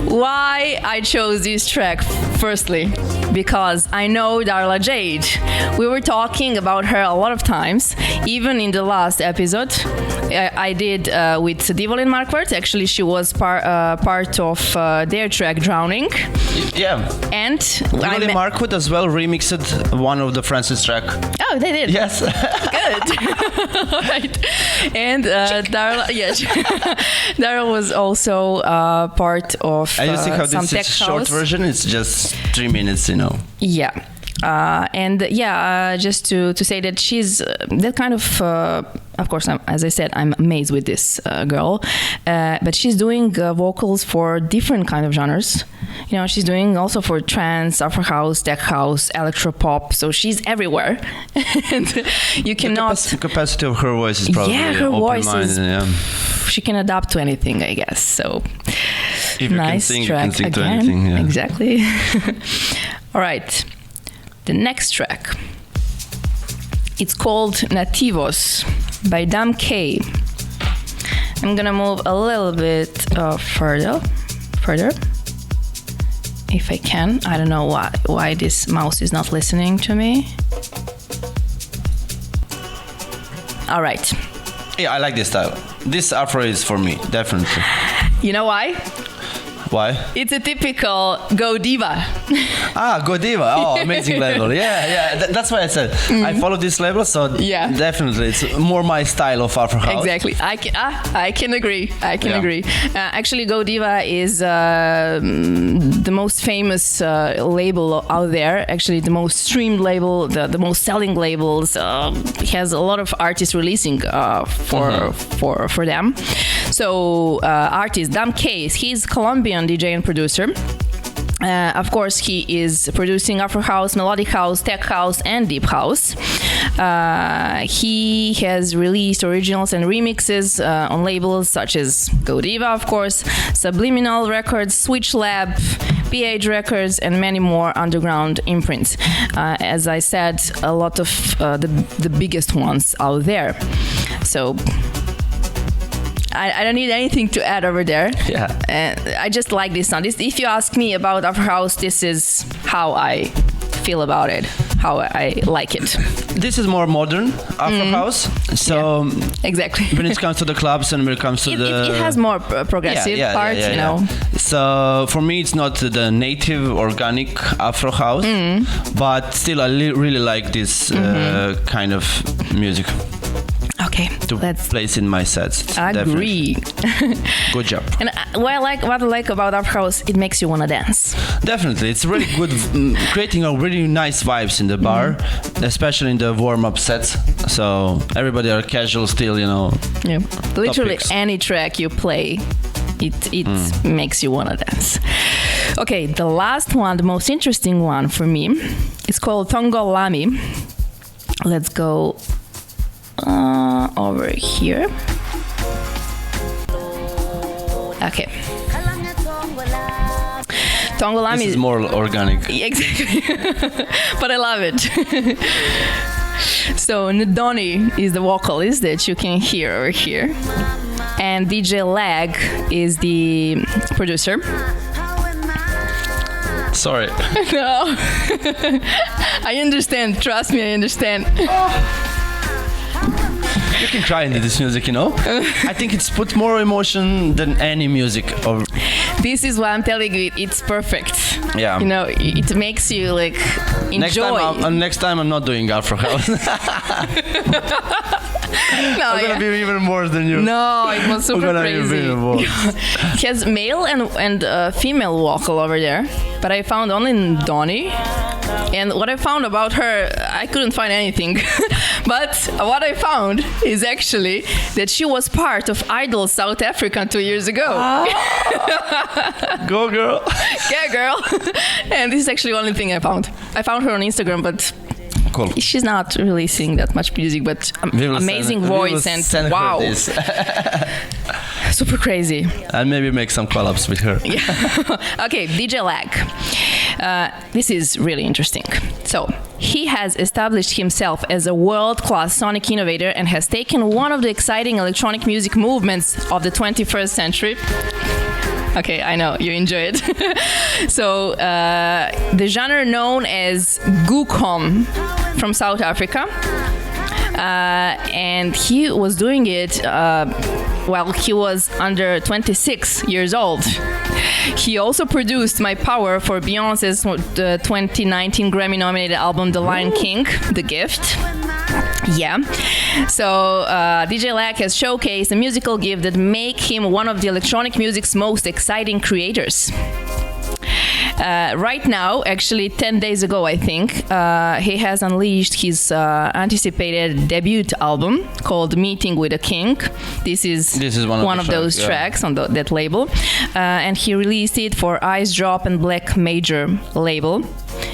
Why I chose this track? Firstly, because I know Darla Jade. We were talking about her a lot of times, even in the last episode I did with Dival and Marquardt. Actually, she was part of their track Drowning. Yeah. And Dival and Marquardt as well remixed one of the Francis track. Oh, they did? Yes. Good. Right. And Darla, Darla was also part of and you see how some this tech is short house. version? It's just 3 minutes, Yeah. Just to say that she's that kind of course, as I said, I'm amazed with this girl, but she's doing vocals for different kind of genres. She's doing also for trance, Afrohouse, tech house, electropop, so she's everywhere. And you cannot... The capacity of her voice is probably her voice is... She can adapt to anything, I guess, so... If you nice can sing, track you can sing again. to anything. Yeah. Exactly. All right. The next track. It's called Nativos by Dam K. I'm gonna move a little bit further, if I can. I don't know why this mouse is not listening to me. All right. Yeah, I like this style. This Afro is for me, definitely. You know why? Why? It's a typical Go Diva. Go Diva. Oh, amazing label. Yeah. That's why I said I follow this label, so definitely it's more my style of Afrohouse. Exactly. I can agree. Agree. Actually, Go Diva is the most famous label out there. Actually, the most streamed label, the most selling labels. It has a lot of artists releasing for them. So artist Dam Case, he's Colombian DJ and producer. Of course, he is producing Afrohouse, melodic house, tech house, and deep house. He has released originals and remixes on labels such as Go Diva, of course, Subliminal Records, Switch Lab, PH Records, and many more underground imprints. As I said, a lot of the biggest ones out there. So I don't need anything to add over there. Yeah. I just like this sound. If you ask me about Afrohouse, this is how I feel about it, how I like it. This is more modern Afrohouse. So exactly. when it comes to the clubs and when it comes to it has more progressive part, you know. So for me, it's not the native organic Afrohouse, but still I really like this kind of music. Okay, let's place in my sets. Agree. Good job. And what I like about Afrohouse, it makes you wanna dance. Definitely, it's really good, creating a really nice vibes in the bar, especially in the warm-up sets. So everybody are casual still, you know. Yeah, literally any track you play, it makes you wanna dance. Okay, the last one, the most interesting one for me, is called Tongo Lami. Let's go over here. Okay. Tongolam This is more organic. Exactly. But I love it. So Ndoni is the vocalist that you can hear over here. And DJ Lag is the producer. Sorry. No. I understand. Trust me, I understand. You can try into this music, you know? I think it's put more emotion than any music. Or This is what I'm telling you. It's perfect. Yeah. You know, it makes you like enjoy. next time I'm not doing Afrohouse. No, I'm gonna be even more than you. No, it was super crazy. It has male and female vocal over there, but I found only Donnie. And what I found about her, I couldn't find anything. But what I found is actually that she was part of Idol South Africa 2 years ago. Go, girl. Yeah, girl. And this is actually the only thing I found. I found her on Instagram, but Cool. she's not releasing that much music, but amazing voice and wow. Super crazy. And maybe make some collabs with her. Yeah. Okay, DJ Lag. This is really interesting. So, he has established himself as a world-class sonic innovator and has taken one of the exciting electronic music movements of the 21st century. Okay, I know, you enjoy it. So, the genre known as Gookom from South Africa. And he was doing it while he was under 26 years old. He also produced My Power for Beyonce's 2019 Grammy-nominated album The Lion King, The Gift. Yeah. So DJ Lag has showcased a musical gift that make him one of the electronic music's most exciting creators. Right now, actually 10 days ago, I think, he has unleashed his anticipated debut album called Meeting with a King. This is one of those tracks on that label. And he released it for Ice Drop and Black Major label.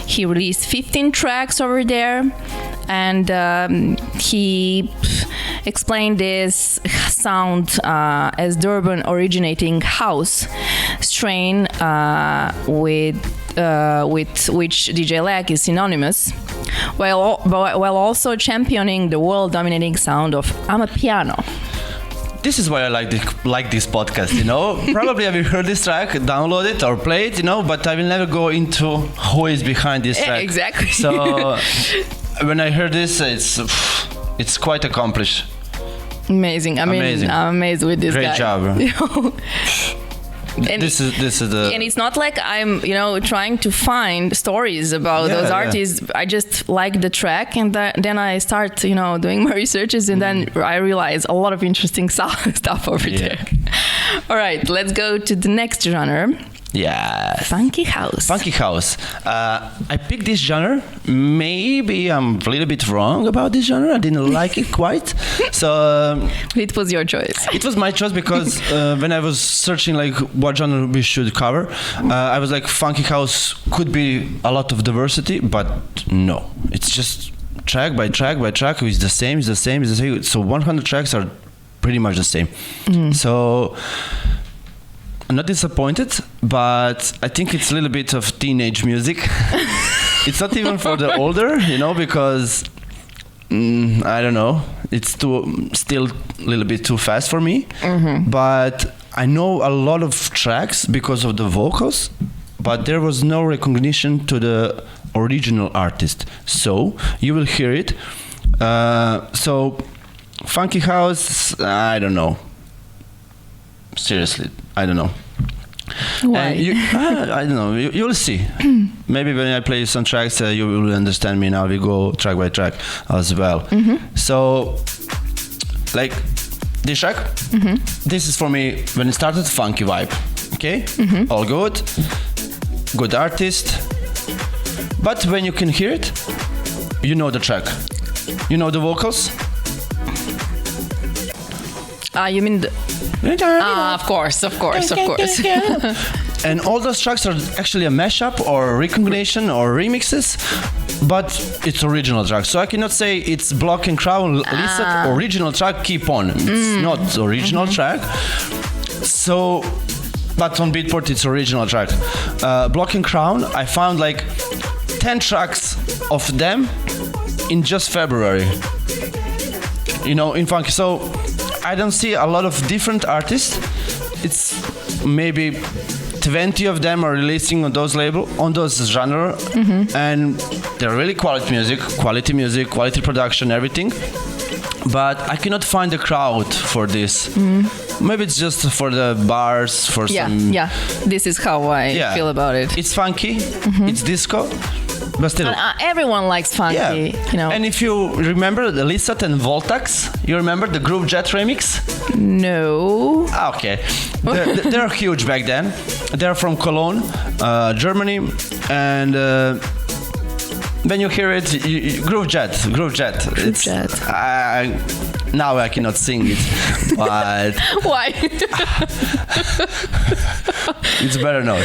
He released 15 tracks over there. And he explained this sound as Durban originating house strain with which DJ Lag is synonymous, while also championing the world-dominating sound of Amapiano. This is why I like this podcast, you know. Probably I will hear this track, download it or play it, you know, but I will never go into who is behind this track. Exactly. So when I heard this, it's quite accomplished. Amazing. I'm amazed with this Great guy. job. And this is the. And it's not like I'm, trying to find stories about those artists. I just like the track, and then I start, doing my researches, and then I realize a lot of interesting stuff over there. All right, let's go to the next genre. Yeah. Funky house. Funky house. I picked this genre. Maybe I'm a little bit wrong about this genre. I didn't like it quite. So it was your choice. It was my choice because when I was searching like what genre we should cover, I was like, funky house could be a lot of diversity, but no, it's just track by track by track. It's the same. So 100 tracks are pretty much the same. So I'm not disappointed, but I think it's a little bit of teenage music. It's not even for the older, because I don't know. It's still a little bit too fast for me. But I know a lot of tracks because of the vocals, but there was no recognition to the original artist. So you will hear it. So funky house, I don't know. Seriously, I don't know. Why? I don't know. You'll see. Maybe when I play some tracks, you will understand me. Now we go track by track as well. So, like this track, this is for me when it started. Funky vibe. Okay, all good, good artist. But when you can hear it, you know the track, you know the vocals. You mean of course. And all those tracks are actually a mashup or recognition or remixes, but it's original track. So I cannot say it's Block and Crown, Lisa, original track, keep on. It's not original track. So but on Beatport it's original track. Block and Crown, I found like 10 tracks of them in just February. You know, in funky. So I don't see a lot of different artists. It's maybe 20 of them are releasing on those genre, and they're really quality music, quality production, everything. But I cannot find a crowd for this. Maybe it's just for the bars, for some. Yeah. This is how I feel about it. It's funky. It's disco. But still, everyone likes funky, you know. And if you remember the Lissat and Voltax, you remember the Groove Jet remix? No. Okay. They're huge back then. They're from Cologne, Germany, and when you hear it, Groove Jet. Now I cannot sing it, but why? it's better now.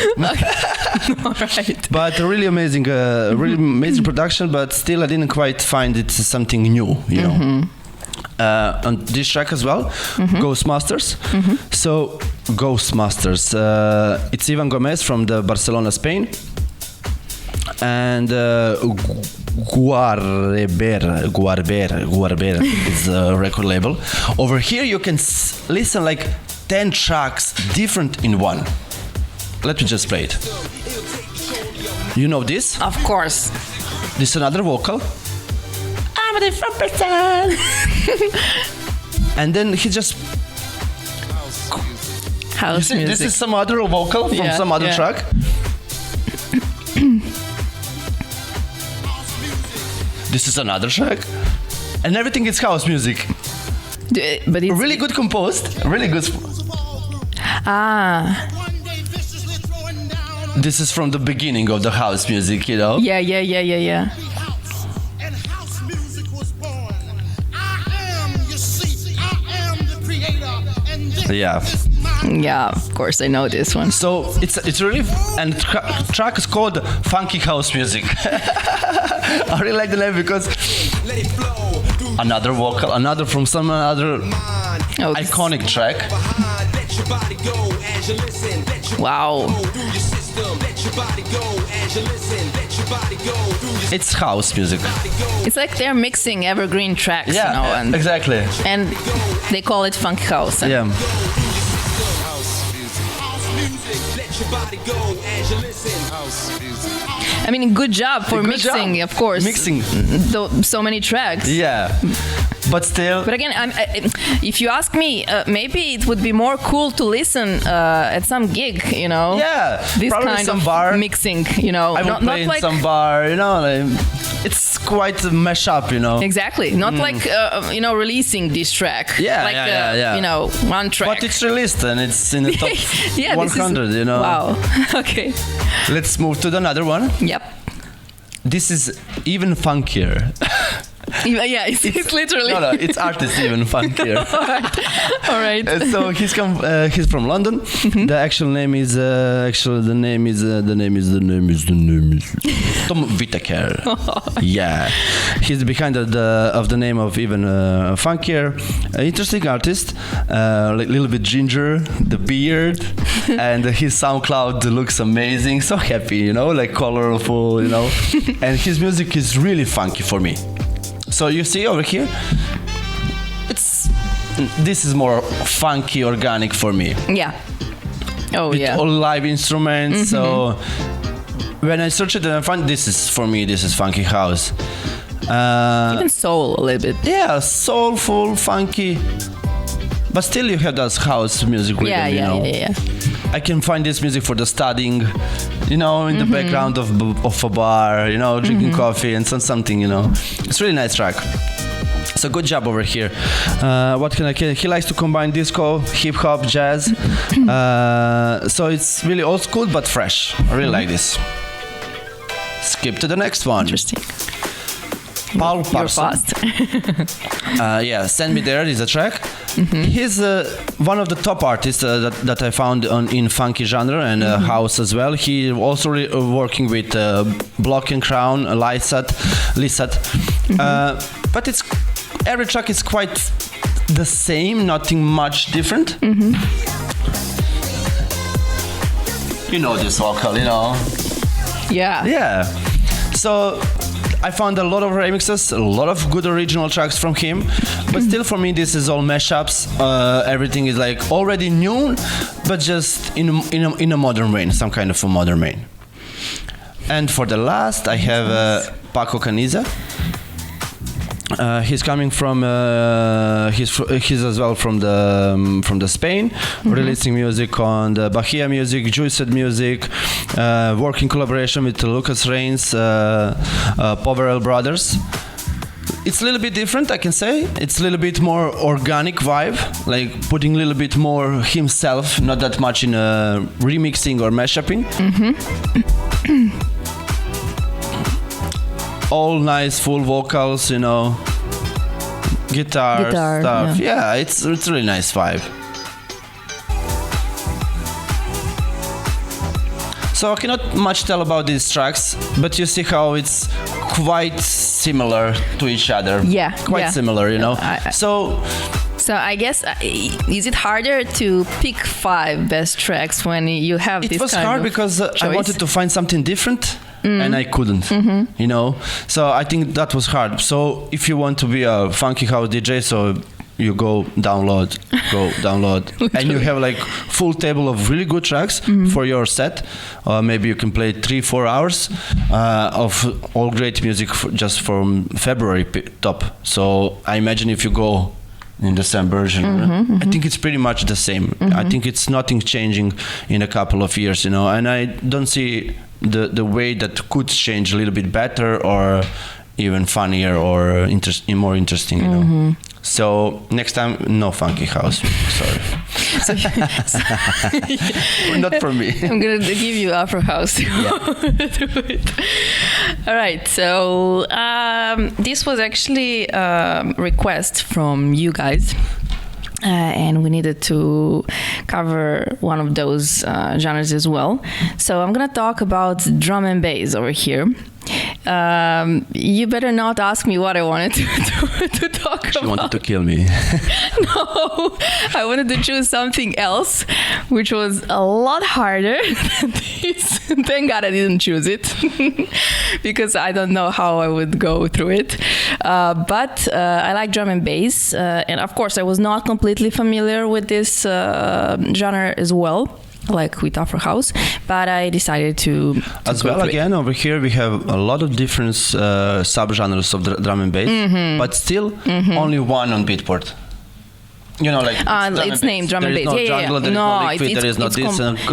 All right. But really amazing production. But still, I didn't quite find it something new, you know. On this track as well, Ghostmasters. So Ghostmasters, it's Ivan Gomez from the Barcelona, Spain, and Guarber is the record label. Over here you can listen like 10 tracks different in one. Let me just play it. You know this? Of course. This is another vocal. I'm a different person. And then he just house music. This is some other vocal from some other track. This is another track, and everything is house music. But it's really good composed, really good. This is from the beginning of the house music, you know. Yeah. And house music was born. I am, you see, I am the creator, and this is my Yeah, of course I know this one. So it's really, and track is called Funky House Music. I really like the name because another vocal, another from some other iconic track. Wow. It's house music. It's like they're mixing evergreen tracks, you know, and exactly. And they call it funk house. Yeah. I mean, good job for mixing, of course. Mixing so many tracks. Yeah, but still. But again, if you ask me, maybe it would be more cool to listen at some gig, you know. Yeah, this kind some of bar. mixing, you know. I would play in like some bar, you know. Like, it's quite a mashup, you know. Exactly, not like you know, releasing this track. Yeah, like you know, one track. But it's released and it's in the top 100, you know. Wow. Okay. Let's move to another one. Yep. This is even funkier. Yeah, it's literally. No, it's artist even funkier. All right. So he's from London. The actual name is the name is Tom Whittaker. Yeah, he's behind of the name of even funkier. Interesting artist. Like little bit ginger, the beard, and his SoundCloud looks amazing. So happy, you know, like colorful, you know, and his music is really funky for me. So you see over here, this is more funky, organic for me. Yeah. Oh, with yeah. all live instruments. So when I search it and I find this is funky house. Even soul a little bit. Yeah, soulful, funky. But still you have that house music rhythm, you know. Yeah. I can find this music for the studying, you know, in the background of a bar, you know, drinking coffee and something, you know. It's a really nice track. So good job over here. What can he likes to combine disco, hip hop, jazz. So it's really old school but fresh. I really like this. Skip to the next one. Interesting. Paul You're Parson. fast. Yeah, Send Me There is a track. He's one of the top artists that I found in funky genre and house as well. He also working with Block and Crown, Lissat. But every track is quite the same, nothing much different. You know this vocal, you know. Yeah. Yeah. So I found a lot of remixes, a lot of good original tracks from him, but still for me this is all mashups. Everything is like already new, but just in a modern way, some kind of a modern way. And for the last, I have Paco Caniza. He's coming from he's as well from the Spain, releasing music on the Bahia Music, Juiced Music, working collaboration with Lucas Reigns, Poverel Brothers. It's a little bit different, I can say. It's a little bit more organic vibe, like putting a little bit more himself, not that much in remixing or mashupping. All nice full vocals, you know, guitar stuff. Yeah, it's really nice vibe. So I cannot much tell about these tracks, but you see how it's quite similar to each other. Yeah, quite similar, you know. So I guess, is it harder to pick 5 best tracks when you have this kind of It was hard because I wanted to find something different. And I couldn't, you know. So I think that was hard. So if you want to be a funky house DJ, so you go download, and you have like full table of really good tracks for your set. Maybe you can play 3-4 hours of all great music just from February top. So I imagine if you go in the same version, I think it's pretty much the same. I think it's nothing changing in a couple of years, you know. And I don't see the way that could change a little bit better or even funnier or more interesting, you know. So next time, no funky house. Sorry. Not for me. I'm gonna give you Afrohouse. All right. So this was actually a request from you guys. And we needed to cover one of those genres as well. So I'm gonna talk about drum and bass over here. You better not ask me what I wanted to talk about. She wanted to kill me. No, I wanted to choose something else, which was a lot harder than this. Thank God I didn't choose it, because I don't know how I would go through it. But I like drum and bass, and of course I was not completely familiar with this genre as well, like with Afrohouse, but I decided to as well. Again, over here we have a lot of different subgenres of drum and bass, but still only one on Beatport. You know, like it's named drum and bass.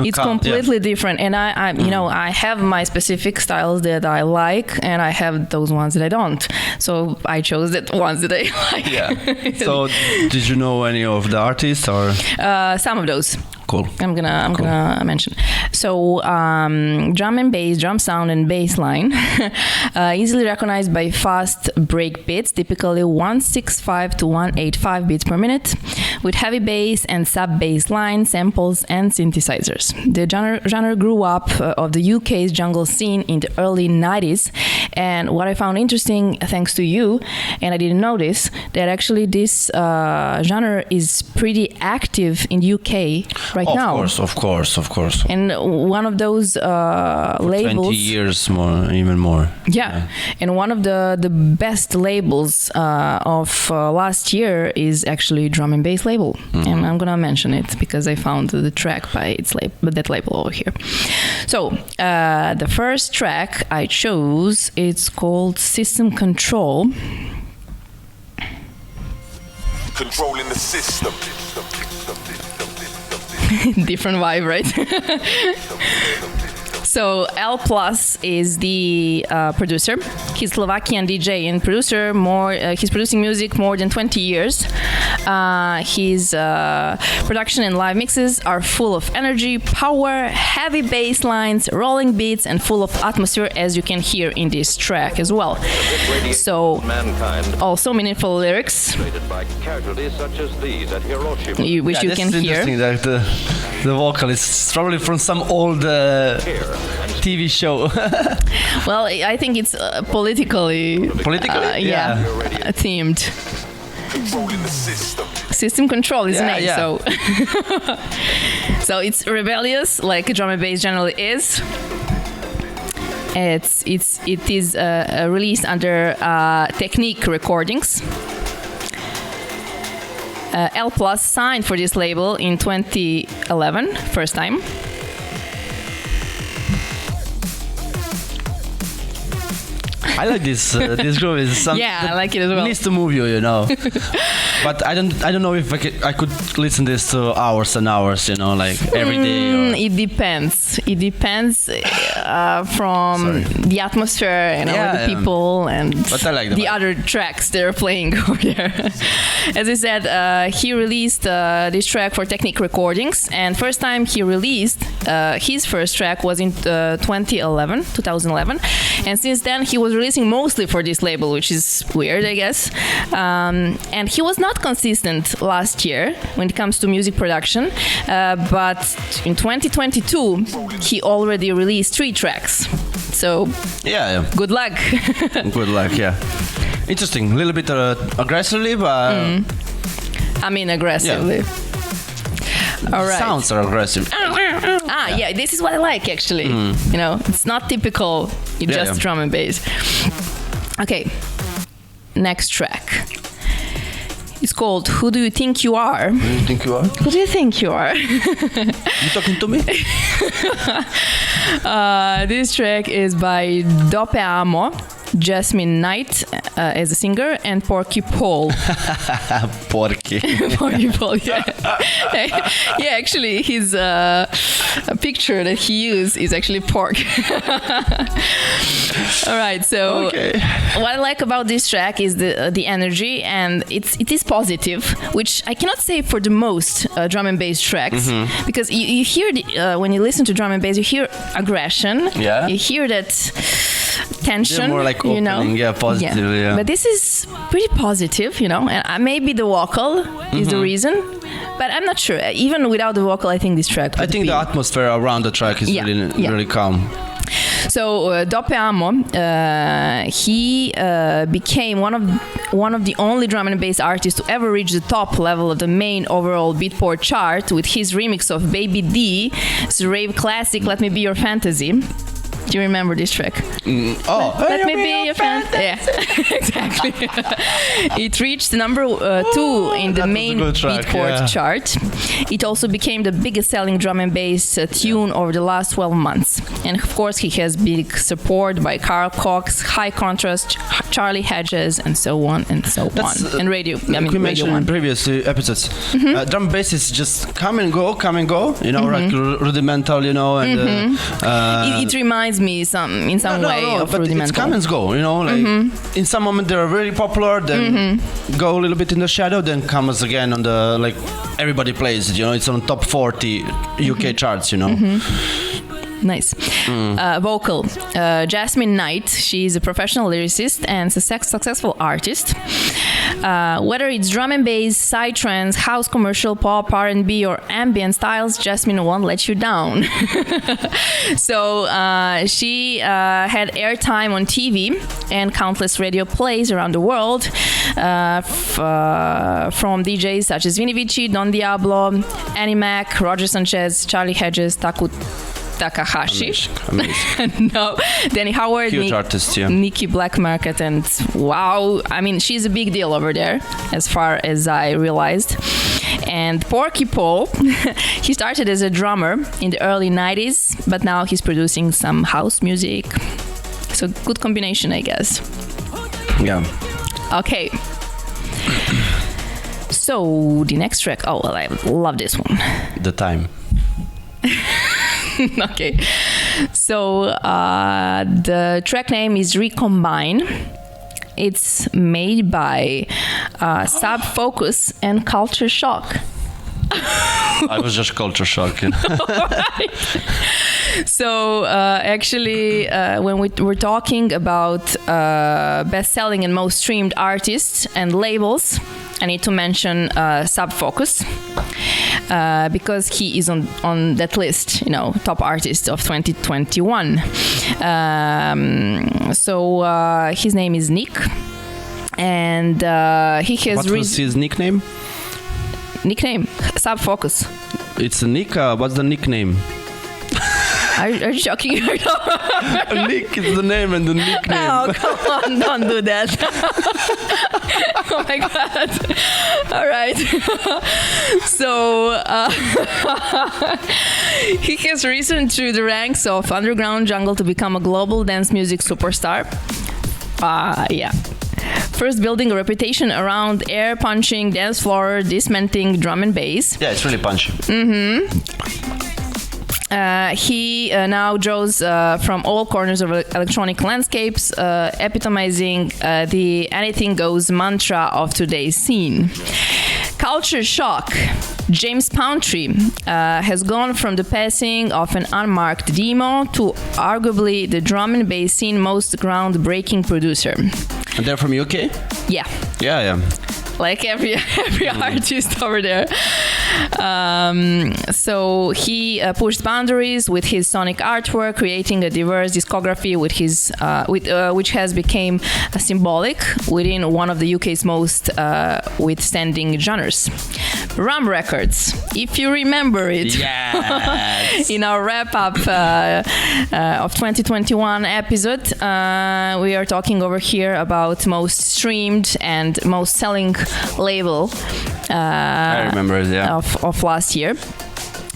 It's completely different. And I you know, I have my specific styles that I like, and I have those ones that I don't. So I chose the ones that I like. Yeah. So did you know any of the artists or? Some of those. Cool. I'm gonna mention. So drum and bass, drum sound and bass line, easily recognized by fast break beats, typically 165 to 185 beats per minute, with heavy bass and sub bass line, samples and synthesizers. The genre grew up of the UK's jungle scene in the early 90s, and what I found interesting, thanks to you, and I didn't know this, that actually this genre is pretty active in the UK right now. Of course. And one of those labels, 20 years more, even more. Yeah. And one of the best labels of last year is actually drum and bass label, and I'm gonna mention it because I found the track by that label over here. So the first track I chose, it's called System Control. Controlling the system. Different vibe, right? So L Plus is the producer. He's Slovakian DJ and producer. He's producing music more than 20 years. His production and live mixes are full of energy, power, heavy bass lines, rolling beats, and full of atmosphere, as you can hear in this track as well. So also meaningful lyrics, which you can hear. Interesting that the vocal is probably from some old TV show. Well, I think it's politically yeah, themed. Controlling the system. System Control is the name. Yeah. So, so it's rebellious, like a drum and bass generally is. It is released under Technique Recordings. L Plus signed for this label in 2011, first time. I like this. This groove is something. Yeah, I like it as well. Needs to move you know. But I don't know if I could listen this to hours and hours, you know, like every day. Or... It depends. It depends from the atmosphere, you know, the people and but I like the other tracks they're playing over there. As I said, he released this track for Technique Recordings, and first time he released his first track was in 2011, and since then he was releasing mostly for this label, which is weird, I guess. And he was not consistent last year when it comes to music production, but in 2022 he already released 3 tracks. So yeah. Good luck. Good luck. Yeah. Interesting. A little bit aggressively, but I mean aggressively. Yeah. All right. Sounds are aggressive. Yeah, this is what I like actually. You know, it's not typical. It's just drum and bass. Okay, next track. It's called "Who Do You Think You Are?" Who do you think you are? Who do you think you are? You talking to me? This track is by WrapUP, Jasmine Knight as a singer, and Porky Paul. Porky. Porky Paul, yeah. Yeah, actually, his picture that he used is actually pork. All right, so what I like about this track is the energy, and it is positive, which I cannot say for the most drum and bass tracks, because you hear when you listen to drum and bass, you hear aggression. Yeah. You hear that tension. They're more like opening, positive. Yeah. But this is pretty positive, you know, and maybe the vocal is the reason, but I'm not sure. Even without the vocal, I think this track would the atmosphere around the track is really calm. So WrapUP, he became one of the only drum and bass artists to ever reach the top level of the main overall Beatport chart with his remix of Baby D's rave classic "Let Me Be Your Fantasy." Do you remember this track? Let me be your friend. Yeah, exactly. It reached number 2 in the main Beatport chart. It also became the biggest selling drum and bass tune over the last 12 months. And of course, he has big support by Carl Cox, High Contrast, Charlie Hedges, and so on and so on. And Radio. We mentioned in previous episodes, drum and bass is just come and go. You know, like rudimental. You know, and it reminds me in some way of but rudimental. It's come and go, you know, like in some moment they're very popular, then go a little bit in the shadow, then comes again on the, like, everybody plays it, you know, it's on top 40 UK charts, you know. Nice. Vocal. Jasmine Knight. She's a professional lyricist and successful artist. Whether it's drum and bass, psytrance, house, commercial, pop, R&B, or ambient styles, Jasmine won't let you down. So she had airtime on TV and countless radio plays around the world from DJs such as Vinny Vici, Don Diablo, Annie Mac, Roger Sanchez, Charlie Hedges, Takahashi. Amazing. No, Danny Howard, huge artist, Nikki Blackmarket, and wow, I mean, she's a big deal over there, as far as I realized. And Porky Paul, he started as a drummer in the early 90s, but now he's producing some house music. So good combination, I guess. Yeah. Okay. So the next track, oh well, I love this one. The Time. Okay, so the track name is Recombine. It's made by Sub Focus and Culture Shock. I was just culture shock. You know? Right. So actually, when we were talking about best-selling and most streamed artists and labels, I need to mention Sub Focus. Because he is on that list, you know, top artist of 2021. So his name is Nick, and he has. What was his nickname? Nickname. Sub-focus. It's Nick. What's the nickname? Are you joking? Nick is the name and the nickname. No, come on, don't do that. Oh my God. All right. So he has risen through the ranks of underground jungle to become a global dance music superstar. Yeah. First building a reputation around air punching, dance floor, dismantling, drum and bass. Yeah, it's really punchy. He now draws from all corners of electronic landscapes, epitomizing the anything goes mantra of today's scene. Culture shock. James Pountry has gone from the passing of an unmarked demo to arguably the drum and bass scene most groundbreaking producer. And they're from UK? Yeah. Yeah. Like every artist over there. So he pushed boundaries with his sonic artwork, creating a diverse discography with his which has become symbolic within one of the UK's most withstanding genres. Rum Records, if you remember it. Yes. In our wrap-up of 2021 episode, we are talking over here about most streamed and most selling label I remember it, yeah. of last year.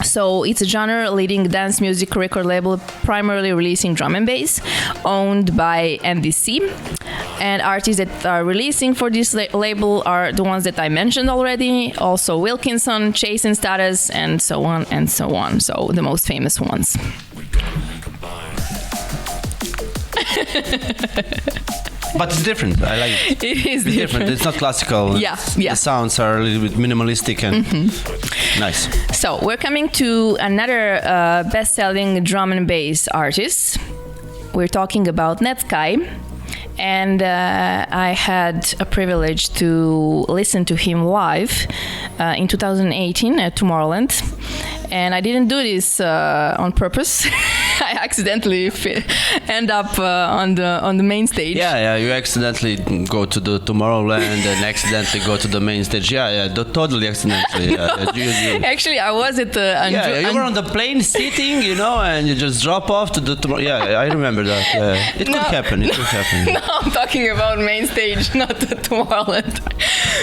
So it's a genre-leading dance music record label, primarily releasing drum and bass, owned by NBC. And artists that are releasing for this label are the ones that I mentioned already, also Wilkinson, Chase and Status, and so on and so on. So the most famous ones. But it's different. I like it. It is It's different. It's not classical. Yeah. The sounds are a little bit minimalistic and nice. So we're coming to another best-selling drum and bass artist. We're talking about Netsky. And I had a privilege to listen to him live in 2018 at Tomorrowland. And I didn't do this on purpose. I accidentally end up on the main stage. Yeah, you accidentally go to the Tomorrowland and accidentally go to the main stage. Yeah, totally accidentally. Actually, I was at the... you were on the plane sitting, and you just drop off to the Tomorrowland. Yeah, I remember that. It could happen. It could happen. No, I'm talking about main stage, not the Tomorrowland.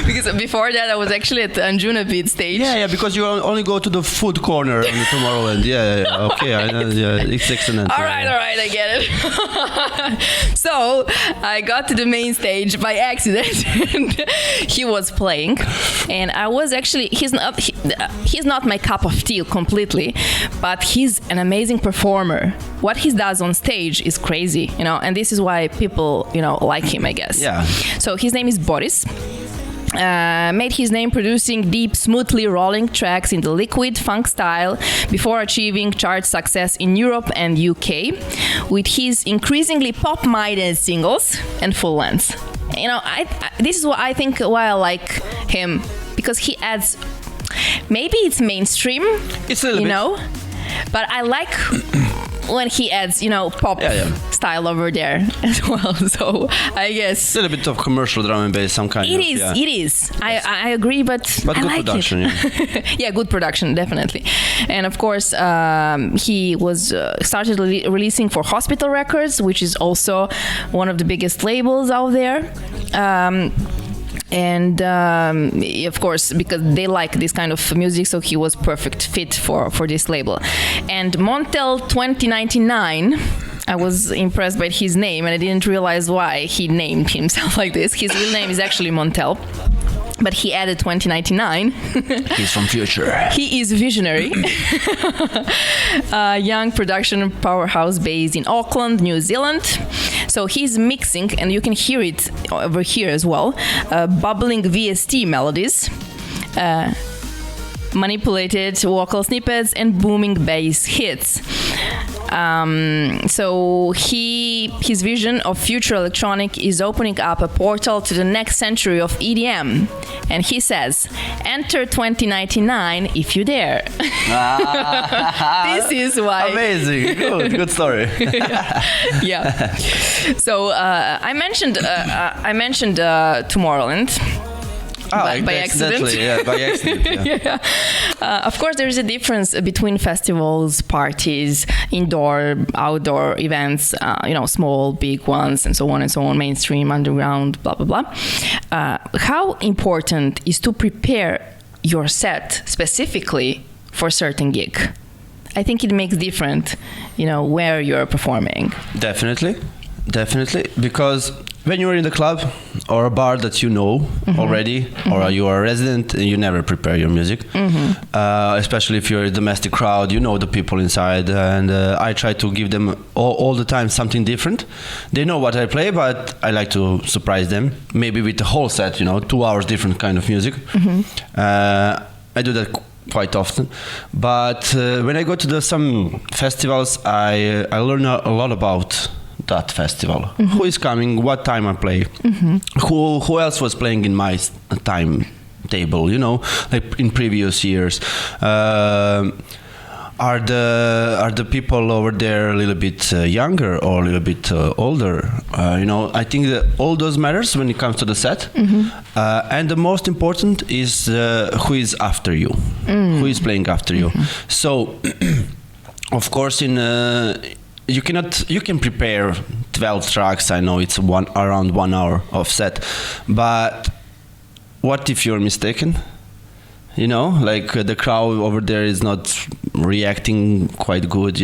Because before that, I was actually at the Anjuna Beat stage. Yeah, because you only go to the food corner on the Tomorrowland. Yeah, okay. It's excellent. All right, I get it. So I got to the main stage by accident, and he was playing, and I was actually he's not my cup of tea completely, but he's an amazing performer. What he does on stage is crazy, and this is why people like him, I guess. Yeah. So his name is Boris. Made his name producing deep, smoothly rolling tracks in the liquid funk style before achieving chart success in Europe and UK with his increasingly pop-minded singles and full lengths. This is what I think why I like him, because he adds, maybe it's mainstream, it's a little bit. But I like when he adds, pop style over there as well. So I guess a little bit of commercial drum and bass, some kind of. It is. I agree, but I good like production. It. Yeah, good production, definitely. And of course, he was started releasing for Hospital Records, which is also one of the biggest labels out there. And of course, because they like this kind of music, so he was perfect fit for this label. And Montel 2099, I was impressed by his name, and I didn't realize why he named himself like this. His real name is actually Montel, but he added 2099. He's from future. He is visionary. A young production powerhouse based in Auckland, New Zealand. So he's mixing, and you can hear it over here as well, bubbling VST melodies, manipulated vocal snippets, and booming bass hits. So his vision of future electronic is opening up a portal to the next century of EDM. And he says, enter 2099 if you dare. This is why. Amazing. Good story. Yeah. So I mentioned Tomorrowland. by accident. Yeah, by accident. Yeah. Of course, there is a difference between festivals, parties, indoor, outdoor events, small, big ones, and so on, mainstream, underground, blah, blah, blah. How important is to prepare your set specifically for a certain gig? I think it makes different, where you're performing. Definitely, because when you're in the club or a bar that already, or you are a resident, you never prepare your music. Especially if you're a domestic crowd, the people inside, and I try to give them all the time something different. They know what I play, but I like to surprise them, maybe with the whole set, 2 hours different kind of music. I do that quite often, but when I go to some festivals, I learn a lot about that festival. Who is coming, what time I play, who else was playing in my timetable, like in previous years. Are the people over there a little bit younger or a little bit older? I think that all those matters when it comes to the set. And the most important is who is after you, who is playing after you. So, of course, you can prepare 12 tracks. I know it's around 1 hour of set, but what if you're mistaken? Like the crowd over there is not reacting quite good,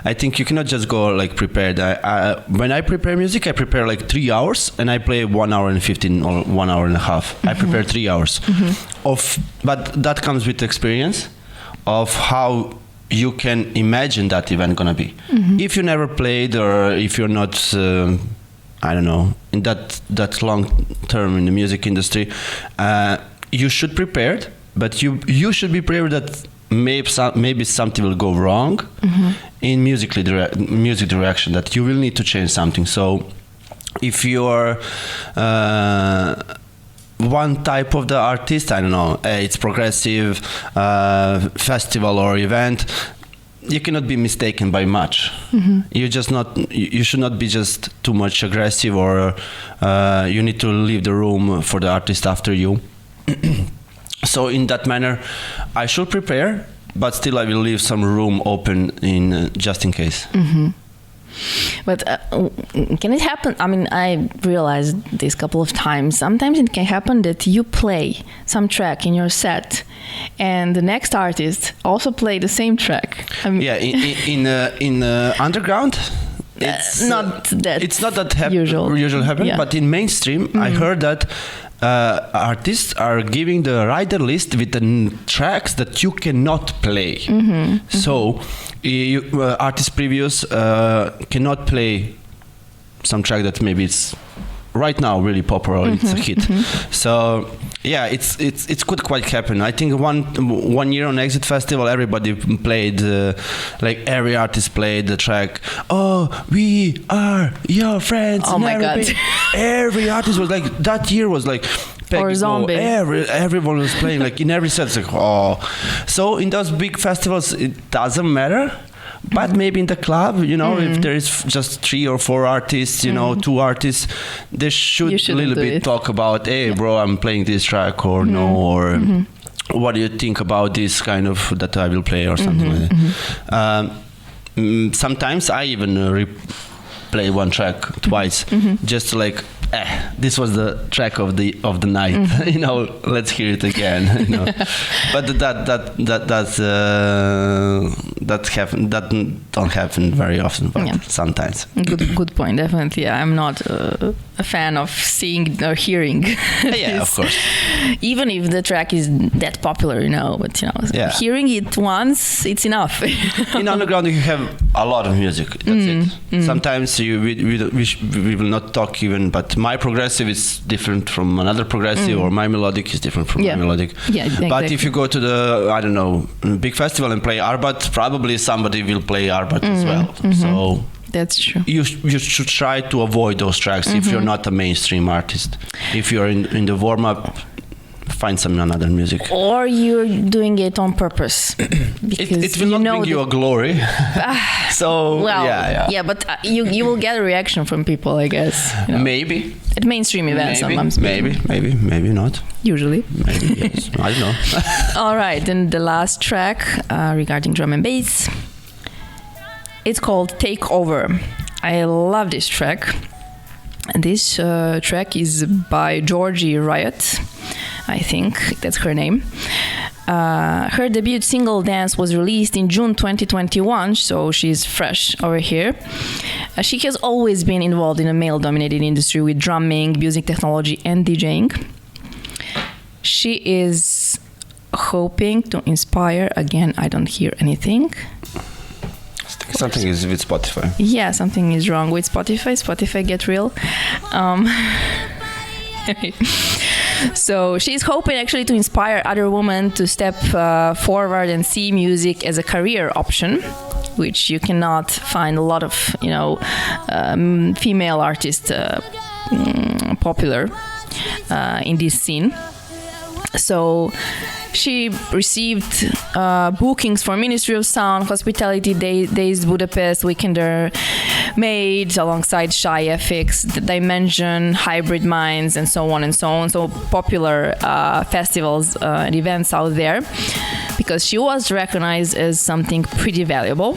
I think you cannot just go like prepared. When I prepare music, I prepare like 3 hours and I play 1 hour and 15 or 1 hour and a half. I prepare 3 hours but that comes with experience of how you can imagine that event gonna be. If you never played, or if you're not I don't know, in that long term in the music industry, you should prepare, but you should be prepared that maybe something will go wrong in music direction, that you will need to change something. So if you're one type of the artist, I don't know, it's progressive festival or event, you cannot be mistaken by much. You should not be just too much aggressive, or you need to leave the room for the artist after you. So in that manner, I should prepare, but still I will leave some room open just in case. But can it happen? I mean, I realized this couple of times. Sometimes it can happen that you play some track in your set, and the next artist also play the same track. I mean, yeah, in underground, it's not that usual happen. Yeah. But in mainstream, I heard that artists are giving the rider list with the tracks that you cannot play. So artists previous cannot play some track that maybe it's right now really popular, it's a hit. So yeah, it's could quite happen. I think one year on Exit Festival, everybody played like every artist played the track, "Oh, we are your friends." Oh my God. Every artist was like, that year was like Peggy or Zombie. Everyone was playing like in every set. It's like, oh. So in those big festivals, it doesn't matter. But maybe in the club, if there is just 3 or 4 artists, 2 artists, they should a little bit talk about, hey, bro, I'm playing this track, or no, or what do you think about this kind of that I will play, or something like that. Sometimes I even replay one track twice, just like, this was the track of the night. Let's hear it again. But that don't happen very often, but sometimes. Good point. Definitely, I'm not a fan of seeing or hearing. Yeah, of course. Even if the track is that popular, but hearing it once, it's enough. In underground, you have a lot of music. That's it. Sometimes we will not talk even, but my progressive is different from another progressive, or my melodic is different from my melodic. Yeah, exactly. But if you go to the, I don't know, big festival and play Arbat, probably somebody will play Arbat as well. So that's true. You should try to avoid those tracks if you're not a mainstream artist. If you're in the warm-up find some another music. Or you're doing it on purpose. It will not bring you a glory. So well, yeah. But you will get a reaction from people, I guess. You know. Maybe. At mainstream events, Maybe not. Usually. Maybe yes. I don't know. All right, then the last track regarding drum and bass. It's called Take Over. I love this track. And this track is by Georgie Riot. I think that's her name. Her debut single Dance was released in June 2021, so she's fresh over here. She has always been involved in a male-dominated industry with drumming, music technology, and DJing. She is hoping to inspire. Again, I don't hear anything. Something is with Spotify. Yeah, something is wrong with Spotify. Spotify, get real. So she's hoping actually to inspire other women to step forward and see music as a career option, which you cannot find a lot of, female artists popular in this scene. So she received bookings for Ministry of Sound, Hospitality Days Budapest, Weekender, Made, alongside Shy FX, Dimension, Hybrid Minds, and so on and so on. So popular festivals and events out there, because she was recognized as something pretty valuable.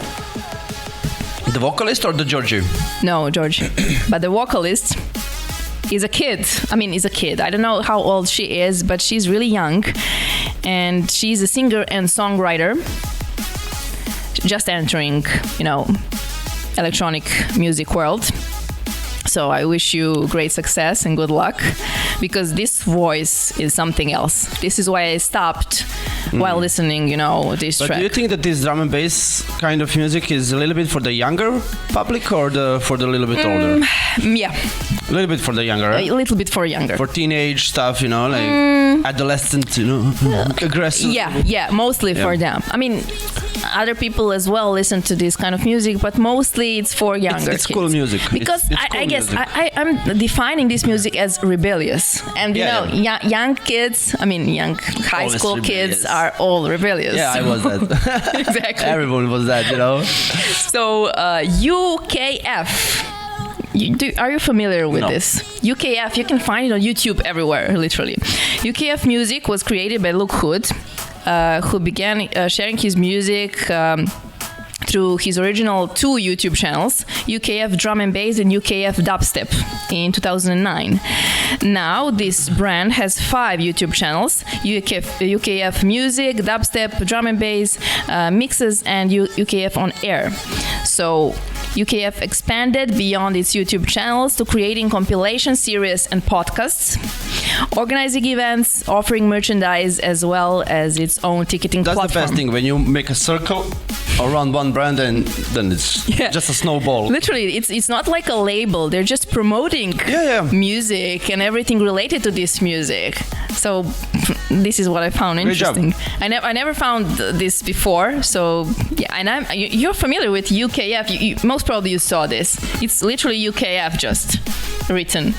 The vocalist or the Georgie? No, Georgie. But the vocalist is a kid. I don't know how old she is, but she's really young. And she's a singer and songwriter, just entering, electronic music world. So I wish you great success and good luck, because this voice is something else. This is why I stopped while listening, this but track. Do you think that this drum and bass kind of music is a little bit for the younger public or for the little bit older? Yeah. A little bit for the younger, right? A little bit for younger. For teenage stuff, adolescent, aggressive. Yeah, mostly for them. Other people as well listen to this kind of music, but mostly it's for younger it's kids. Cool music. Because it's I guess I'm defining this music as rebellious. And, young kids, young high Always school rebellious. Kids are all rebellious. Yeah, I was that. Exactly. Everyone was that, So, UKF. Are you familiar with this? UKF, you can find it on YouTube everywhere, literally. UKF Music was created by Luke Hood, who began sharing his music through his original 2 YouTube channels, UKF Drum and Bass and UKF Dubstep, in 2009. Now, this brand has 5 YouTube channels, UKF Music, Dubstep, Drum and Bass, Mixes, and UKF On Air. So, UKF expanded beyond its YouTube channels to creating compilation series and podcasts, organizing events, offering merchandise, as well as its own ticketing platform. That's the best thing, when you make a circle around one brand and then it's just a snowball. Literally, it's not like a label. They're just promoting music and everything related to this music. So this is what I found interesting. I never found this before. So and you're familiar with UKF. Most probably you saw this. It's literally UKF just written.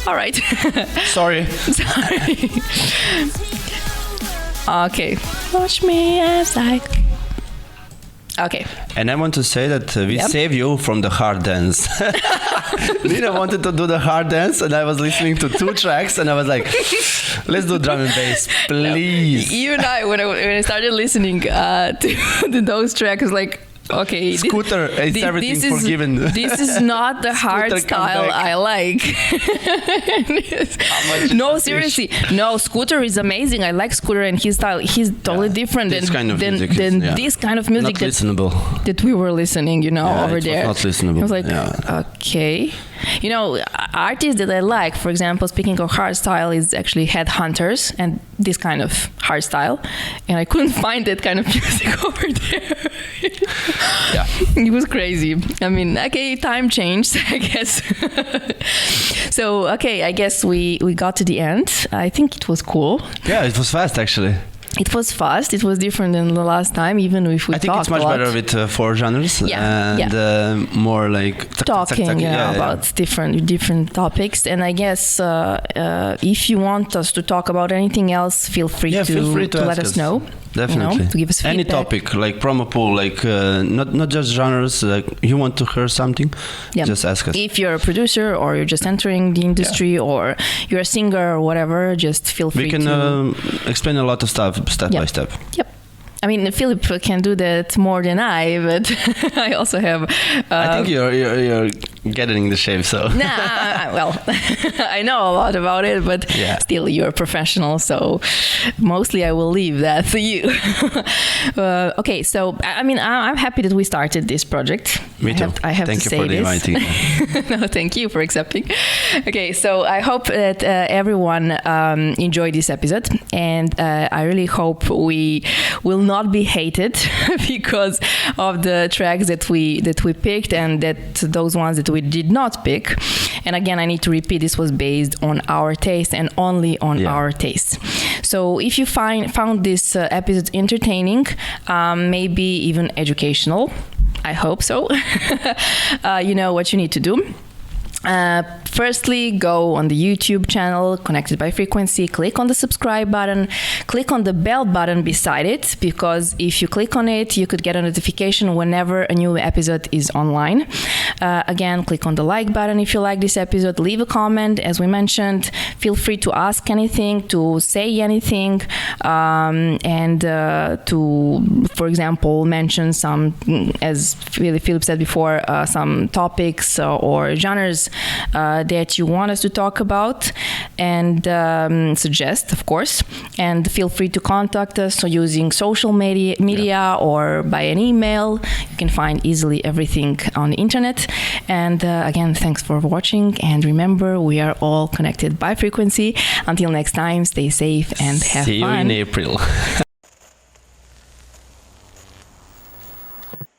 All right. Sorry. Okay. Watch me as I... Okay. And I want to say that we save you from the hard dance. Lina wanted to do the hard dance, and I was listening to 2 tracks, and I was like, let's do drum and bass, please. You and I, when I started listening to those tracks, like, okay, Scooter, everything forgiven. This is not the hard style I like. No, seriously. No, Scooter is amazing. I like Scooter and his style. He's totally different than this kind of music not listenable. That we were listening, over there. Not listenable. I was like, okay. Artists that I like, for example, speaking of hardstyle, is actually Headhunters and this kind of hardstyle. And I couldn't find that kind of music over there. Yeah. It was crazy. Okay, time changed, I guess. So, okay, I guess we got to the end. I think it was cool. Yeah, it was fast, actually. It was fast. It was different than the last time, even if we I think talked it's much a lot. better with 4 genres and more like talking about different topics. And I guess if you want us to talk about anything else, feel free to let us know. Definitely. To give us feedback. Any topic, like promo pool, like not just genres, like you want to hear something, just ask us. If you're a producer or you're just entering the industry or you're a singer or whatever, just feel free to... We can explain a lot of stuff step by step. Yep. I mean, Filip can do that more than I, but I also have... I think you're getting the shape, so... well, I know a lot about it, but still you're a professional, so mostly I will leave that to you. Okay, so, I mean, I'm happy that we started this project. Me too. I have thank to you say for the inviting. No, thank you for accepting. Okay, so I hope that everyone enjoyed this episode, and I really hope we will not be hated because of the tracks that we picked and that those ones that we did not pick. And again, I need to repeat, this was based on our taste and only on our taste. So if you found this episode entertaining, maybe even educational, I hope so. You know what you need to do. Firstly, go on the YouTube channel Connected by Frequency, click on the subscribe button, click on the bell button beside it, because if you click on it, you could get a notification whenever a new episode is online. Again, click on the like button if you like this episode, leave a comment, as we mentioned, feel free to ask anything, to say anything, and to, for example, mention some, as Filip said before, some topics or genres that you want us to talk about and suggest, of course. And feel free to contact us using social media or by an email. You can find easily everything on the internet. And again, thanks for watching. And remember, we are all connected by frequency. Until next time, stay safe and have fun. See you in April.